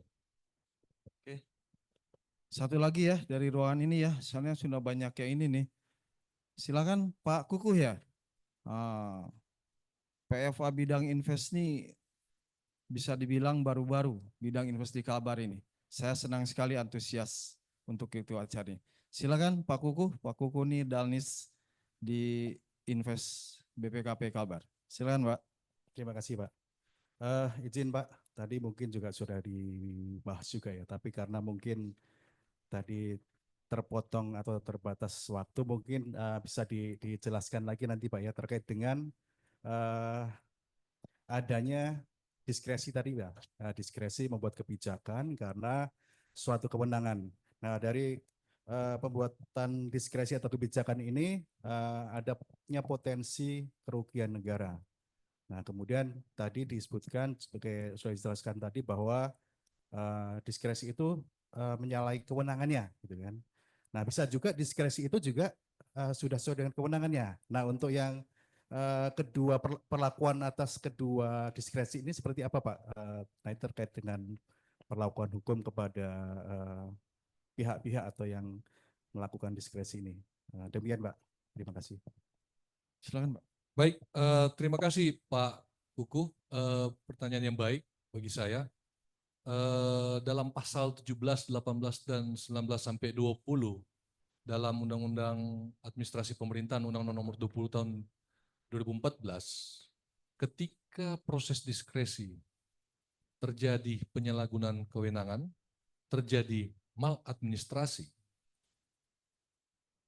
Oke. Satu lagi ya dari ruangan ini ya, soalnya sudah banyak yang ini nih. Silakan Pak Kukuh ya. PFA bidang invest ini bisa dibilang baru-baru bidang invest di Kalbar ini. Saya senang sekali antusias untuk itu acara ini. Silakan Pak Kukuh. Pak Kukuh ini Dalnis di Invest BPKP Kalbar. Silakan Pak. Terima kasih Pak. Izin Pak, tadi mungkin juga sudah dibahas juga ya, tapi karena mungkin tadi terpotong atau terbatas waktu, mungkin bisa dijelaskan lagi nanti Pak ya, terkait dengan adanya diskresi tadi Pak, diskresi membuat kebijakan karena suatu kewenangan. Nah dari pembuatan diskresi atau kebijakan ini adanya potensi kerugian negara. Nah, kemudian tadi disebutkan sebagai sudah dijelaskan tadi bahwa diskresi itu menyalahi kewenangannya, gitu kan. Nah, bisa juga diskresi itu juga sudah sesuai dengan kewenangannya. Nah, untuk yang kedua perlakuan atas kedua diskresi ini seperti apa, Pak? Nah, terkait dengan perlakuan hukum kepada pihak-pihak atau yang melakukan diskresi ini. Demikian, Pak. Terima kasih. Silakan Pak. Baik, terima kasih Pak Kukuh. Pertanyaan yang baik bagi saya. Dalam pasal 17, 18, dan 19 sampai 20 dalam Undang-Undang Administrasi Pemerintahan Undang-Undang Nomor 20 tahun 2014, ketika proses diskresi terjadi penyalahgunaan kewenangan, terjadi maladministrasi,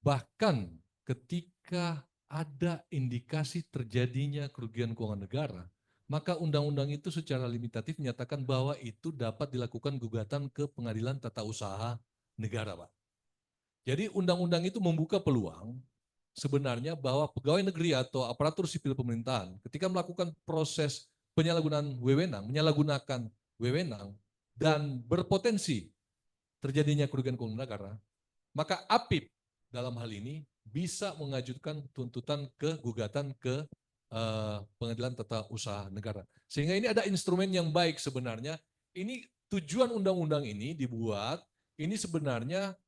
bahkan ketika ada indikasi terjadinya kerugian keuangan negara, maka undang-undang itu secara limitatif menyatakan bahwa itu dapat dilakukan gugatan ke Pengadilan Tata Usaha Negara, Pak. Jadi undang-undang itu membuka peluang sebenarnya bahwa pegawai negeri atau aparatur sipil pemerintahan ketika melakukan proses penyalahgunaan wewenang, menyalahgunakan wewenang dan berpotensi terjadinya kerugian keuangan negara, maka APIP dalam hal ini bisa mengajukan tuntutan ke gugatan ke Pengadilan Tata Usaha Negara. Sehingga ini ada instrumen yang baik sebenarnya. Ini tujuan undang-undang ini dibuat, ini sebenarnya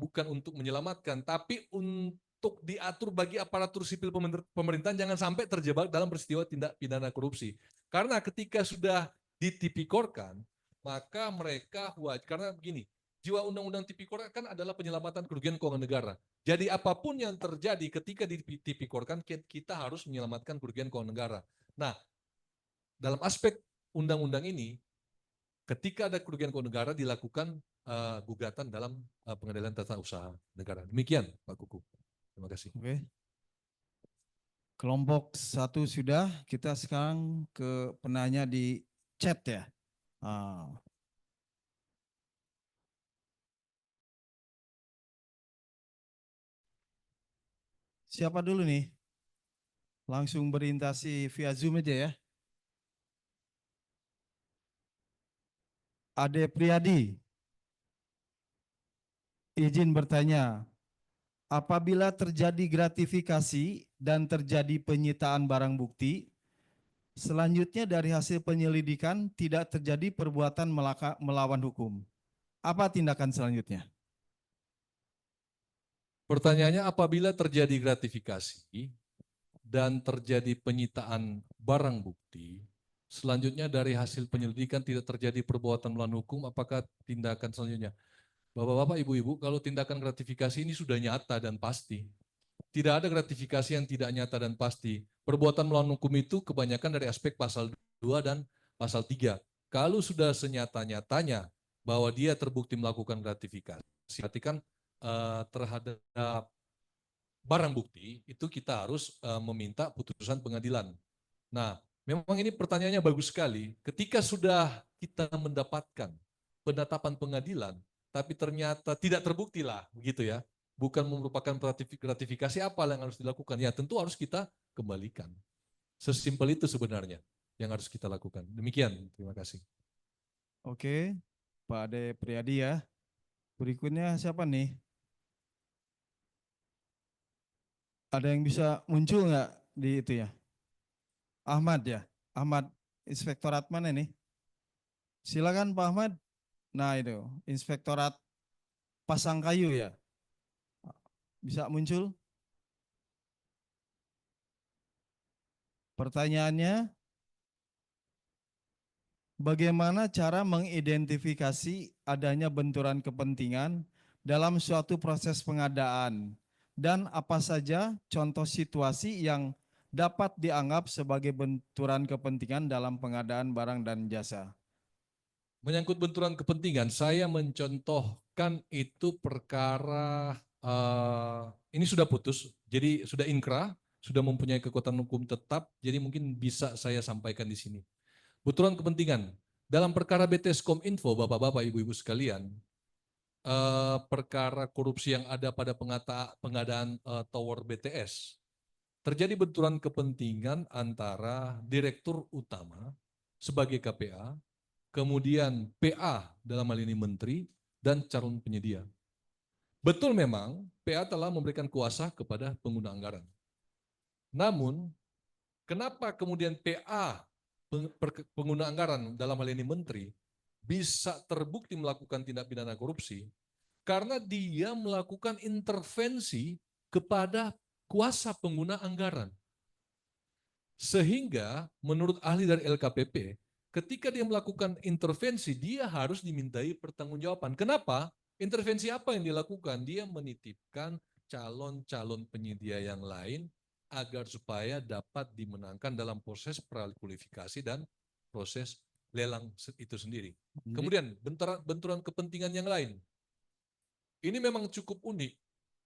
bukan untuk menyelamatkan, tapi untuk diatur bagi aparatur sipil pemerintahan jangan sampai terjebak dalam peristiwa tindak pidana korupsi. Karena ketika sudah ditipikorkan, maka mereka karena begini, jiwa undang-undang tipikor kan adalah penyelamatan kerugian keuangan negara. Jadi apapun yang terjadi ketika ditipikorkan, kita harus menyelamatkan kerugian keuangan negara. Nah, dalam aspek undang-undang ini, ketika ada kerugian keuangan negara dilakukan gugatan dalam Pengadilan Tata Usaha Negara. Demikian Pak Kukuh. Terima kasih. Oke. Kelompok 1 sudah, kita sekarang ke penanya di chat ya. Siapa dulu nih? Langsung berinteraksi via Zoom aja ya. Ade Priyadi, izin bertanya, apabila terjadi gratifikasi dan terjadi penyitaan barang bukti, selanjutnya dari hasil penyelidikan tidak terjadi perbuatan melawan hukum, apa tindakan selanjutnya? Pertanyaannya, apabila terjadi gratifikasi dan terjadi penyitaan barang bukti, selanjutnya dari hasil penyelidikan tidak terjadi perbuatan melawan hukum, apakah tindakan selanjutnya? Bapak-bapak, ibu-ibu, kalau tindakan gratifikasi ini sudah nyata dan pasti. Tidak ada gratifikasi yang tidak nyata dan pasti. Perbuatan melawan hukum itu kebanyakan dari aspek pasal 2 dan pasal 3. Kalau sudah senyata-nyatanya bahwa dia terbukti melakukan gratifikasi, berarti kan terhadap barang bukti itu kita harus meminta putusan pengadilan. Nah, Memang ini pertanyaannya bagus sekali. Ketika sudah kita mendapatkan penetapan pengadilan, tapi ternyata tidak terbukti lah, begitu ya. Bukan merupakan gratifikasi apa yang harus dilakukan. Ya tentu harus kita kembalikan. Sesimpel itu sebenarnya yang harus kita lakukan. Demikian, terima kasih. Oke, Pak Ade Priadi ya. Berikutnya siapa nih? Ada yang bisa muncul nggak di itu ya? Ahmad ya? Ahmad, Inspektorat mana nih? Silakan Pak Ahmad. Nah itu, Inspektorat Pasangkayu ya? Bisa muncul? Pertanyaannya, bagaimana cara mengidentifikasi adanya benturan kepentingan dalam suatu proses pengadaan? Dan apa saja contoh situasi yang dapat dianggap sebagai benturan kepentingan dalam pengadaan barang dan jasa? Menyangkut benturan kepentingan, saya mencontohkan itu perkara ini sudah putus, jadi sudah inkrah, sudah mempunyai kekuatan hukum tetap, jadi mungkin bisa saya sampaikan di sini. Benturan kepentingan dalam perkara BTS Kominfo, bapak-bapak, ibu-ibu sekalian, perkara korupsi yang ada pada pengadaan tower BTS, terjadi benturan kepentingan antara direktur utama sebagai KPA, kemudian PA dalam hal ini menteri, dan calon penyedia. Betul memang PA telah memberikan kuasa kepada pengguna anggaran. Namun, kenapa kemudian PA pengguna anggaran dalam hal ini menteri bisa terbukti melakukan tindak pidana korupsi? Karena dia melakukan intervensi kepada kuasa pengguna anggaran. Sehingga menurut ahli dari LKPP, ketika dia melakukan intervensi, dia harus dimintai pertanggungjawaban. Kenapa? Intervensi apa yang dilakukan? Dia menitipkan calon-calon penyedia yang lain agar supaya dapat dimenangkan dalam proses prakualifikasi dan proses lelang itu sendiri. Kemudian benturan kepentingan yang lain. Ini memang cukup unik.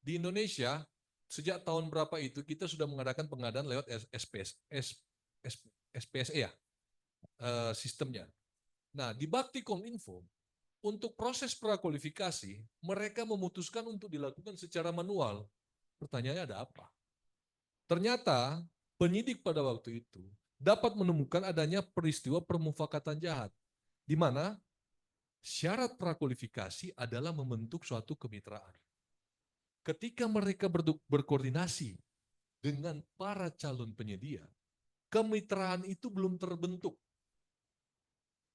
Di Indonesia, sejak tahun berapa itu kita sudah mengadakan pengadaan lewat SPSE ya, sistemnya. Nah, di Bakti Kominfo, untuk proses prakualifikasi, mereka memutuskan untuk dilakukan secara manual. Pertanyaannya ada apa? Ternyata penyidik pada waktu itu dapat menemukan adanya peristiwa permufakatan jahat, di mana syarat prakualifikasi adalah membentuk suatu kemitraan. Ketika mereka berkoordinasi dengan para calon penyedia, kemitraan itu belum terbentuk.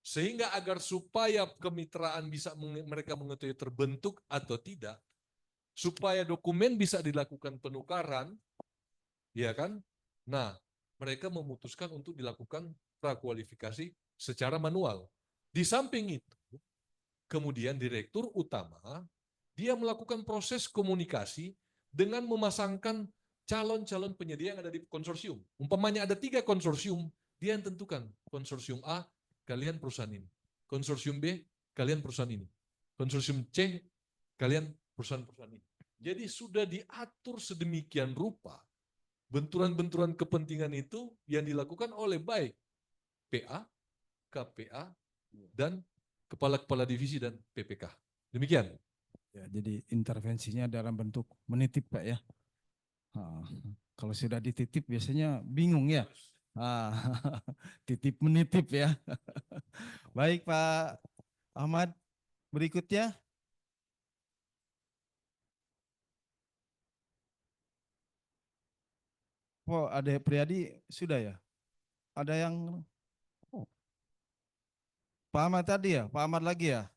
Sehingga agar supaya kemitraan bisa mereka mengetahui terbentuk atau tidak, supaya dokumen bisa dilakukan penukaran, ya kan? Nah, mereka memutuskan untuk dilakukan prakualifikasi secara manual. Di samping itu, kemudian direktur utama, dia melakukan proses komunikasi dengan memasangkan calon-calon penyedia yang ada di konsorsium. Umpamanya ada 3 konsorsium, dia yang tentukan. Konsorsium A, kalian perusahaan ini. Konsorsium B, kalian perusahaan ini. Konsorsium C, kalian perusahaan-perusahaan ini. Jadi sudah diatur sedemikian rupa benturan-benturan kepentingan itu yang dilakukan oleh baik PA, KPA, dan kepala-kepala divisi dan PPK. Demikian. Ya, jadi intervensinya dalam bentuk menitip Pak ya. Kalau sudah dititip biasanya bingung ya. Titip menitip ya. Baik Pak Ahmad, berikutnya. Oh, ada Priadi sudah ya? Ada yang Pak Ahmad tadi ya? Pak Ahmad lagi ya?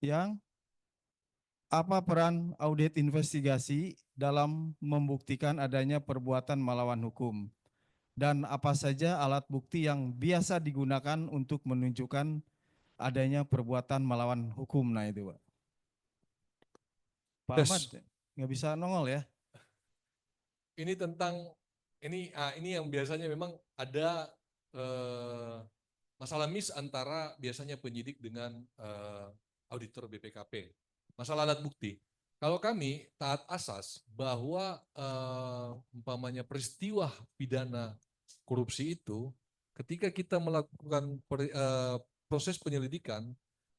Yang apa peran audit investigasi dalam membuktikan adanya perbuatan melawan hukum? Dan apa saja alat bukti yang biasa digunakan untuk menunjukkan adanya perbuatan melawan hukum? Nah itu Pak. Pak Ahmad nggak bisa nongol ya? Ini tentang ini yang biasanya memang ada masalah miss antara biasanya penyidik dengan auditor BPKP. Masalah alat bukti. Kalau kami taat asas bahwa umpamanya peristiwa pidana korupsi itu, ketika kita melakukan proses penyelidikan,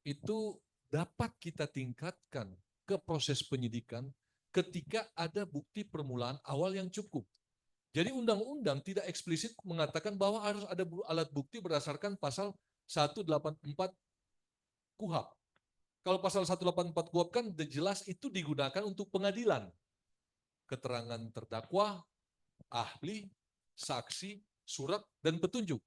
itu dapat kita tingkatkan ke proses penyidikan ketika ada bukti permulaan awal yang cukup. Jadi undang-undang tidak eksplisit mengatakan bahwa harus ada alat bukti berdasarkan pasal 184 KUHP. Kalau pasal 184 KUHP kan jelas itu digunakan untuk pengadilan. Keterangan terdakwa, ahli, saksi, surat, dan petunjuk.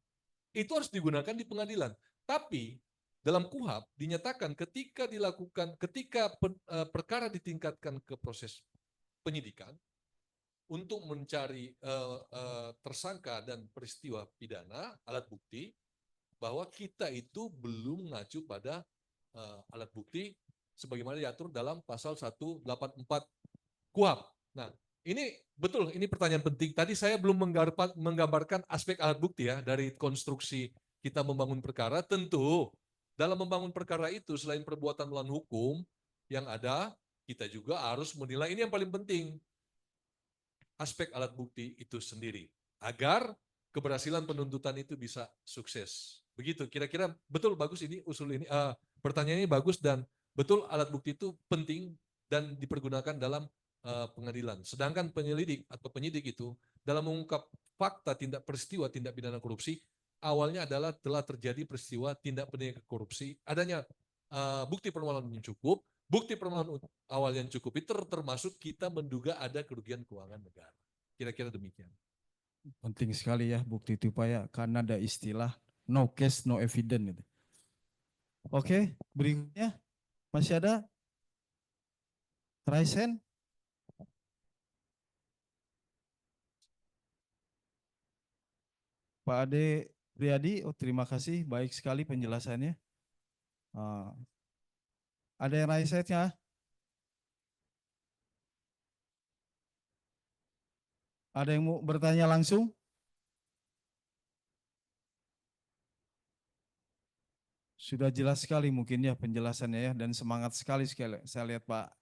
Itu harus digunakan di pengadilan. Tapi dalam KUHP dinyatakan ketika perkara ditingkatkan ke proses penyidikan, untuk mencari tersangka dan peristiwa pidana, alat bukti, bahwa kita itu belum mengacu pada alat bukti sebagaimana diatur dalam pasal 184 KUHP. Nah, ini betul, ini pertanyaan penting. Tadi saya belum menggambarkan aspek alat bukti ya, dari konstruksi kita membangun perkara. Tentu, dalam membangun perkara itu, selain perbuatan melawan hukum yang ada, kita juga harus menilai, ini yang paling penting, aspek alat bukti itu sendiri, agar keberhasilan penuntutan itu bisa sukses. Begitu, kira-kira betul, bagus ini usul ini, pertanyaan ini bagus, dan betul alat bukti itu penting dan dipergunakan dalam pengadilan. Sedangkan penyelidik atau penyidik itu dalam mengungkap fakta peristiwa tindak pidana korupsi, awalnya adalah telah terjadi peristiwa tindak pidana korupsi, adanya bukti permulaan yang cukup. Bukti permulaan awal yang cukup itu termasuk kita menduga ada kerugian keuangan negara. Kira-kira demikian. Penting sekali ya bukti itu Pak ya, karena ada istilah no case no evidence gitu. Oke, berikutnya masih ada Raisen. Pak Ade Priadi, oh terima kasih, baik sekali penjelasannya. Ada yang raisetnya? Ada yang mau bertanya langsung? Sudah jelas sekali mungkin ya penjelasannya ya, dan semangat sekali saya lihat Pak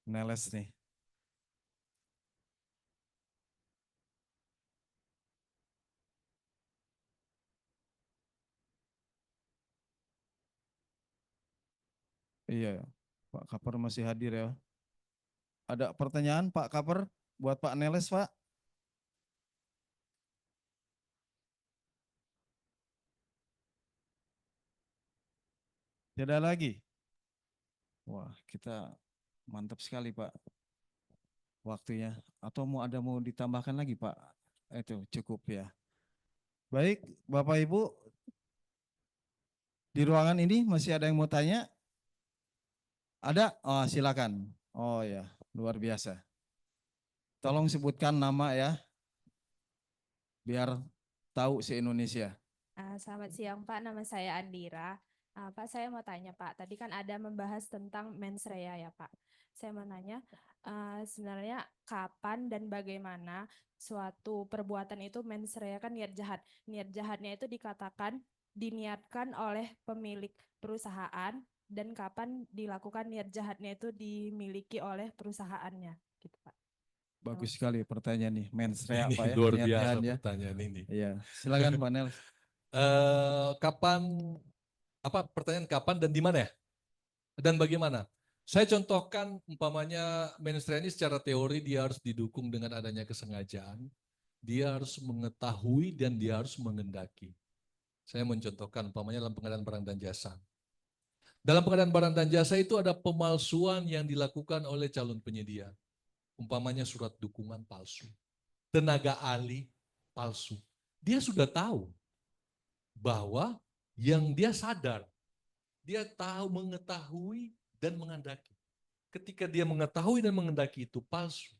Neles nih. Iya, Pak Kaper masih hadir ya. Ada pertanyaan Pak Kaper buat Pak Neles, Pak? Tidak lagi? Wah, kita mantap sekali Pak waktunya. Atau mau ditambahkan lagi Pak? Itu cukup ya. Baik, Bapak Ibu, di ruangan ini masih ada yang mau tanya? Ada? Oh, silakan. Oh ya, luar biasa. Tolong sebutkan nama ya, biar tahu se-Indonesia. Selamat siang Pak, nama saya Andira. Pak, saya mau tanya Pak, tadi kan ada membahas tentang mens rea ya Pak. Saya mau nanya, sebenarnya kapan dan bagaimana suatu perbuatan itu mens rea, kan niat jahat. Niat jahatnya itu dikatakan diniatkan oleh pemilik perusahaan, dan kapan dilakukan niat jahatnya itu dimiliki oleh perusahaannya, gitu Pak. Bagus sekali pertanyaan nih, mens rea Pak ya. Luar niat biasa jahat ya. pertanyaan ini. Iya, silakan Pak Nel. Kapan, pertanyaan kapan dan di mana ya? Dan bagaimana? Saya contohkan umpamanya mens rea ini secara teori dia harus didukung dengan adanya kesengajaan, dia harus mengetahui dan dia harus mengendaki. Saya mencontohkan umpamanya dalam pengadaan barang dan jasa. Dalam pengadaan barang dan jasa itu ada pemalsuan yang dilakukan oleh calon penyedia. Umpamanya surat dukungan palsu, tenaga ahli palsu. Dia sudah tahu bahwa yang dia sadar, dia tahu, mengetahui dan mengendaki. Ketika dia mengetahui dan mengendaki itu palsu,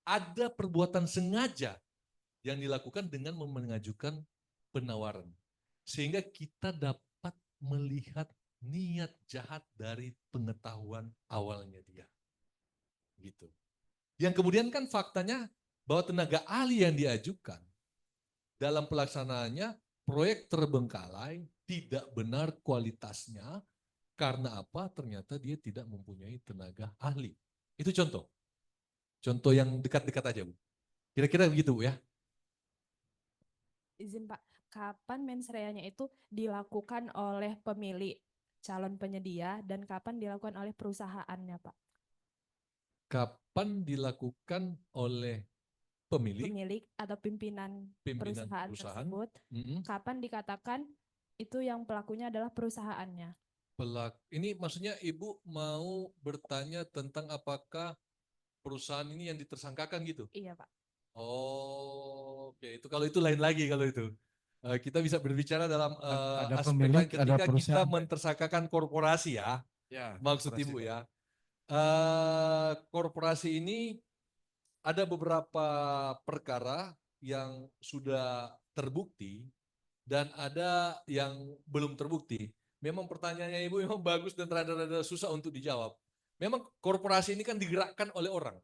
ada perbuatan sengaja yang dilakukan dengan mengajukan penawaran. Sehingga kita dapat melihat niat jahat dari pengetahuan awalnya dia. Gitu. Yang kemudian kan faktanya bahwa tenaga ahli yang diajukan dalam pelaksanaannya proyek terbengkalai, tidak benar kualitasnya, karena apa? Ternyata dia tidak mempunyai tenaga ahli. Itu contoh. Contoh yang dekat-dekat aja, Bu. Kira-kira begitu, Bu ya. izin Pak, kapan mens rea-nya itu dilakukan oleh pemilik calon penyedia dan kapan dilakukan oleh perusahaannya Pak? Kapan dilakukan oleh pemilik, Pemilik atau pimpinan pimpinan perusahaan perusahaan, tersebut, kapan dikatakan itu yang pelakunya adalah perusahaannya? Ini maksudnya Ibu mau bertanya tentang apakah perusahaan ini yang ditersangkakan gitu? Iya Pak. Oh, oke. Itu kalau itu lain lagi kalau itu. Kita bisa berbicara dalam Ada aspek lain pemilik, ada ketika kita perusahaan. mentersangkakan korporasi ya. Ya, Maksud korporasi, Ibu Pak. ya. Korporasi ini ada beberapa perkara yang sudah terbukti dan ada yang belum terbukti. Memang pertanyaannya Ibu memang bagus dan rada-rada susah untuk dijawab. Memang korporasi ini kan digerakkan oleh orang,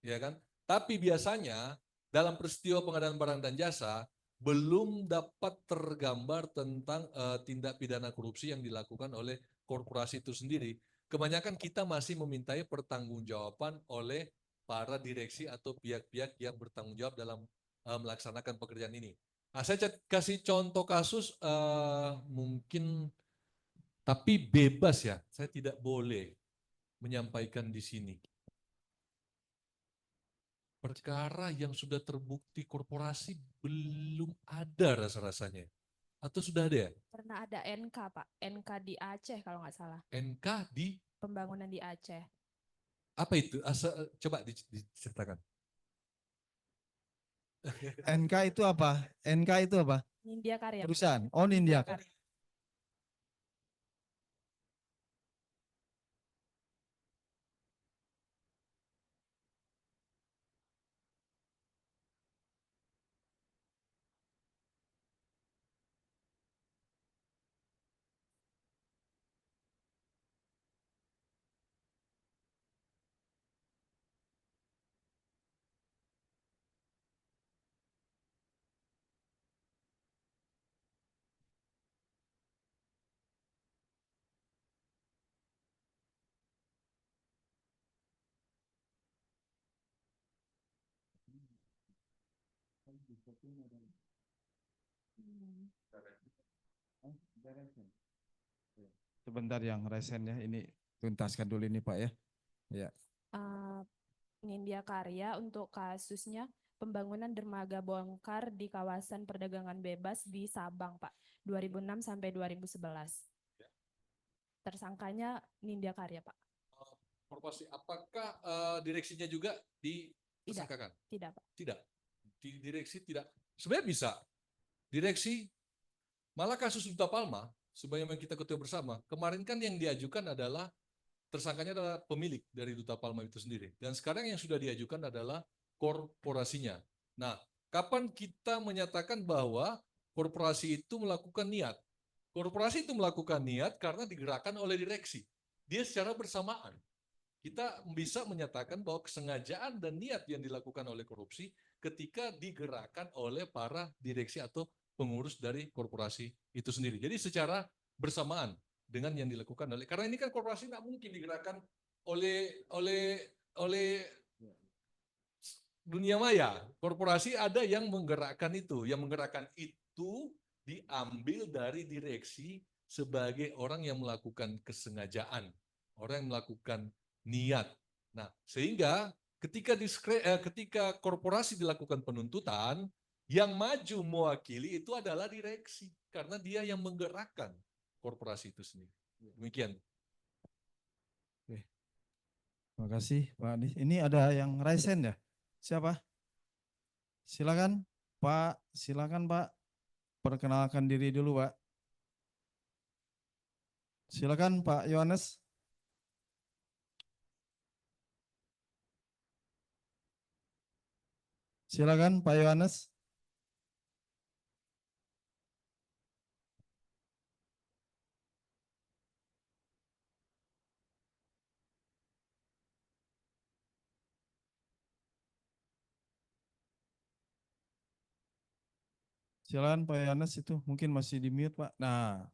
ya kan? Tapi biasanya dalam peristiwa pengadaan barang dan jasa belum dapat tergambar tentang tindak pidana korupsi yang dilakukan oleh korporasi itu sendiri. Kebanyakan kita masih memintai pertanggungjawaban oleh para direksi atau pihak-pihak yang bertanggung jawab dalam melaksanakan pekerjaan ini. Nah, saya kasih contoh kasus mungkin, tapi bebas ya, saya tidak boleh menyampaikan di sini. Perkara yang sudah terbukti korporasi belum ada rasa-rasanya. Atau sudah ada ya? Pernah ada NK Pak, NK di Aceh kalau nggak salah. NK di, Pembangunan di Aceh. apa itu? Coba diceritakan. NK itu apa? NK itu apa? Nindya Karya. Perusahaan. Oh, Nindya. Sebentar yang resen ya, ini tuntaskan dulu ini Pak ya. Ya. Nindya Karya untuk kasusnya pembangunan dermaga bongkar di kawasan perdagangan bebas di Sabang, Pak, 2006 sampai 2011. Tersangkanya Nindya Karya, Pak. Korporasi, apakah direksinya juga ditersangkakan? Tidak, Pak. Tidak. Di direksi tidak. Sebenarnya bisa. Direksi, malah kasus Duta Palma, sebagaimana kita ketahui bersama, kemarin kan yang diajukan adalah tersangkanya adalah pemilik dari Duta Palma itu sendiri. Dan sekarang yang sudah diajukan adalah korporasinya. Nah, kapan kita menyatakan bahwa korporasi itu melakukan niat? Korporasi itu melakukan niat karena digerakkan oleh direksi. Dia secara bersamaan. Kita bisa menyatakan bahwa kesengajaan dan niat yang dilakukan oleh korupsi ketika digerakkan oleh para direksi atau pengurus dari korporasi itu sendiri. Jadi secara bersamaan dengan yang dilakukan oleh, karena ini kan korporasi tidak mungkin digerakkan oleh dunia maya. Korporasi ada yang menggerakkan itu, diambil dari direksi sebagai orang yang melakukan kesengajaan, orang yang melakukan niat. Nah, sehingga ketika korporasi dilakukan penuntutan, yang maju mewakili itu adalah direksi, karena dia yang menggerakkan korporasi itu sendiri. Demikian. Oke. Terima kasih Pak Adi. Ini ada yang raisen ya? Siapa? Silakan Pak, silakan Pak. Perkenalkan diri dulu Pak. Silakan Pak Yohanes. Silakan Pak Yohanes. Silakan Pak Yohanes, itu mungkin masih di mute Pak. Nah,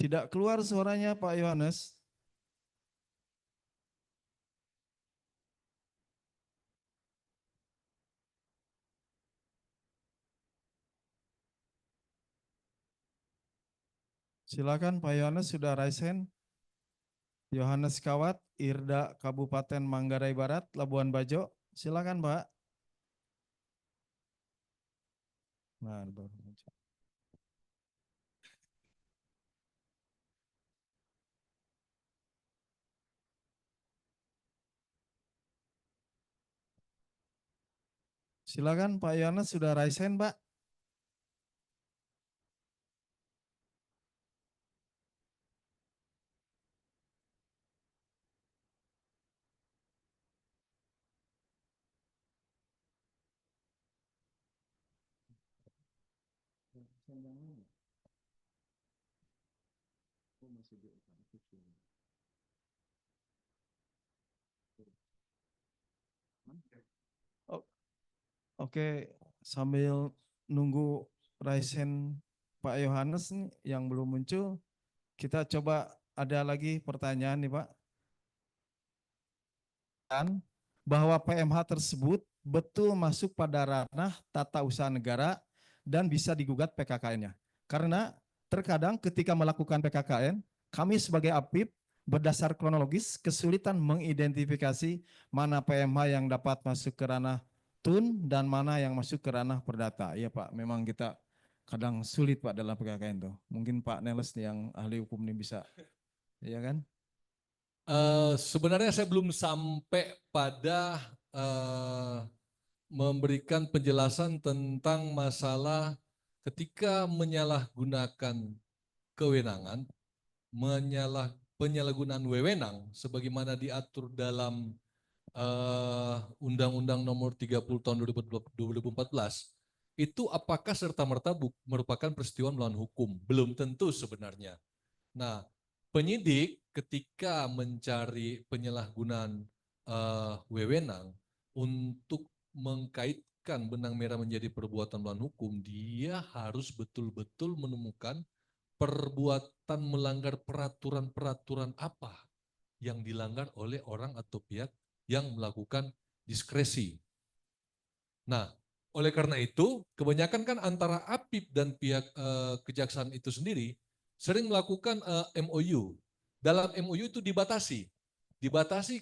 Tidak keluar suaranya Pak Yohanes. Silakan Pak Yohanes, sudah raise hand. Yohanes Kawat, Irda Kabupaten Manggarai Barat, Labuan Bajo. Silakan Pak. Nah, baru aja. Silakan Pak Yohanes, sudah raise hand Pak. Oke, sambil nunggu raise hand Pak Yohanes nih yang belum muncul, kita coba ada lagi pertanyaan nih Pak. Bahwa PMH tersebut betul masuk pada ranah tata usaha negara dan bisa digugat PKKN-nya. Karena terkadang ketika melakukan PKKN, kami sebagai APIP berdasar kronologis kesulitan mengidentifikasi mana PMH yang dapat masuk ke ranah TUN dan mana yang masuk ke ranah perdata. Iya Pak, memang kita kadang sulit Pak dalam PKKN itu. Mungkin Pak Neles yang ahli hukum ini bisa, iya kan? Sebenarnya saya belum sampai pada memberikan penjelasan tentang masalah ketika menyalahgunakan kewenangan, penyalahgunaan wewenang sebagaimana diatur dalam Undang-Undang Nomor 30 Tahun 2014, itu apakah serta-merta merupakan peristiwa melawan hukum? Belum tentu sebenarnya. Nah, penyidik ketika mencari penyalahgunaan wewenang untuk mengkaitkan benang merah menjadi perbuatan melawan hukum, dia harus betul-betul menemukan perbuatan melanggar peraturan-peraturan apa yang dilanggar oleh orang atau pihak yang melakukan diskresi. Nah, oleh karena itu, kebanyakan kan antara APIP dan pihak kejaksaan itu sendiri sering melakukan MOU. Dalam MOU itu dibatasi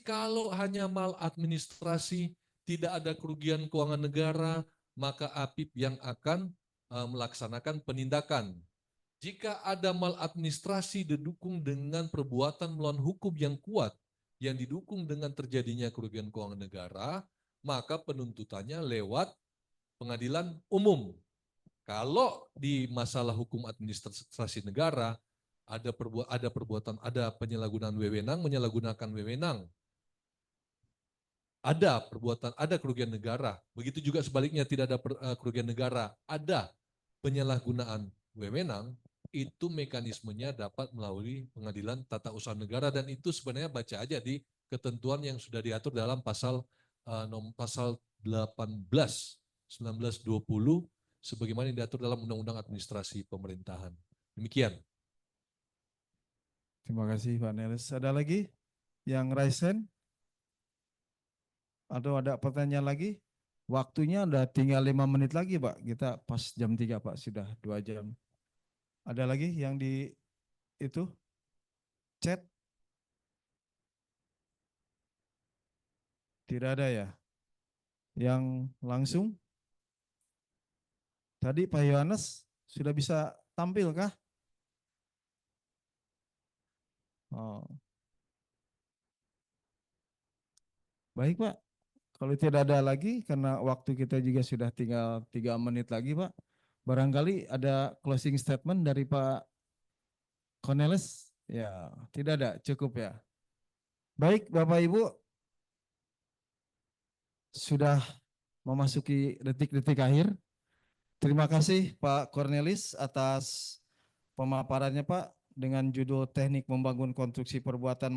kalau hanya maladministrasi, tidak ada kerugian keuangan negara, maka APIP yang akan melaksanakan penindakan. Jika ada maladministrasi didukung dengan perbuatan melawan hukum yang kuat, yang didukung dengan terjadinya kerugian keuangan negara, maka penuntutannya lewat pengadilan umum. Kalau di masalah hukum administrasi negara ada penyalahgunaan wewenang, menyalahgunakan wewenang, ada kerugian negara. Begitu juga sebaliknya tidak ada kerugian negara, ada penyalahgunaan wewenang, itu mekanismenya dapat melalui pengadilan tata usaha negara, dan itu sebenarnya baca aja di ketentuan yang sudah diatur dalam pasal 18 1920 sebagaimana yang diatur dalam Undang-Undang Administrasi Pemerintahan. Demikian. Terima kasih Pak Neles. Ada lagi yang raise hand? Atau ada pertanyaan lagi? Waktunya udah tinggal 5 menit lagi Pak. Kita pas jam 3 Pak, sudah 2 jam. Ada lagi yang di itu chat? Tidak ada ya? Yang langsung? Tadi Pak Yohanes sudah bisa tampil kah? Oh. Baik Pak, kalau tidak ada lagi karena waktu kita juga sudah tinggal 3 menit lagi Pak. Barangkali ada closing statement dari Pak Cornelis? Ya, tidak ada, cukup ya. Baik Bapak Ibu, sudah memasuki detik-detik akhir. Terima kasih Pak Cornelis atas pemaparannya Pak dengan judul Teknik Membangun Konstruksi Perbuatan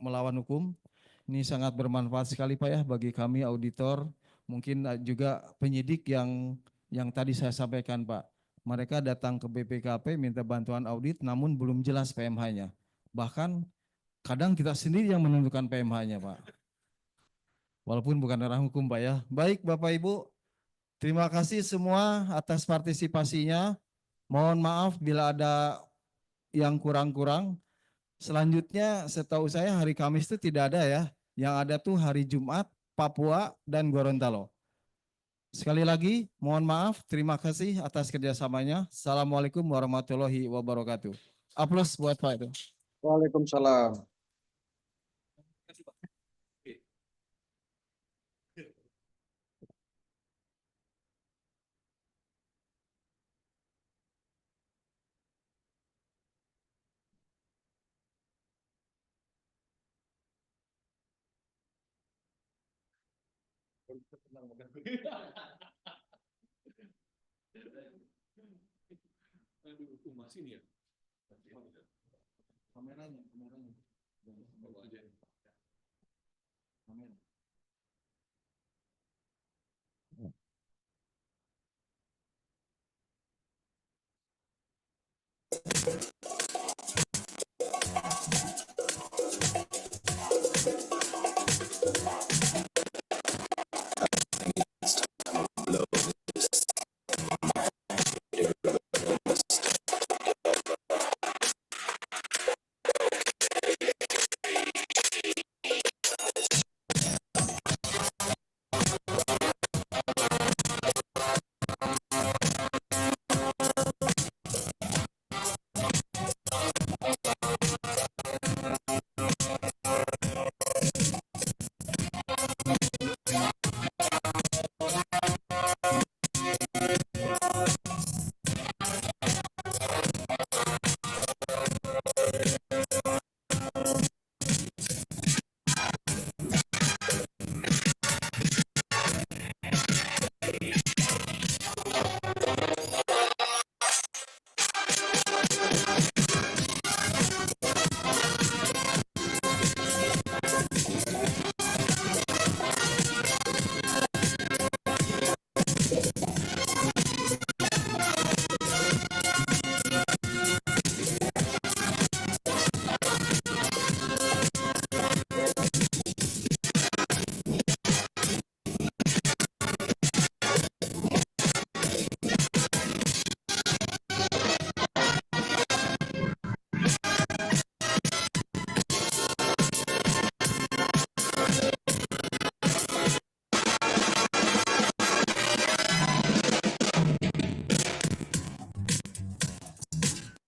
Melawan Hukum. Ini sangat bermanfaat sekali Pak ya bagi kami auditor, mungkin juga penyidik yang tadi saya sampaikan Pak. mereka datang ke BPKP minta bantuan audit namun belum jelas PMH-nya. Bahkan kadang kita sendiri yang menentukan PMH-nya, Pak. Walaupun bukan ranah hukum, Pak ya. Baik Bapak Ibu, terima kasih semua atas partisipasinya. Mohon maaf bila ada yang kurang-kurang. Selanjutnya setahu saya hari Kamis itu tidak ada ya. Yang ada tuh hari Jumat, Papua, dan Gorontalo. Sekali lagi mohon maaf, terima kasih atas kerjasamanya. Assalamualaikum warahmatullahi wabarakatuh. Aplaus buat Pak itu. Waalaikumsalam. Aduh, masih nih ya. Kameranya. Kamera.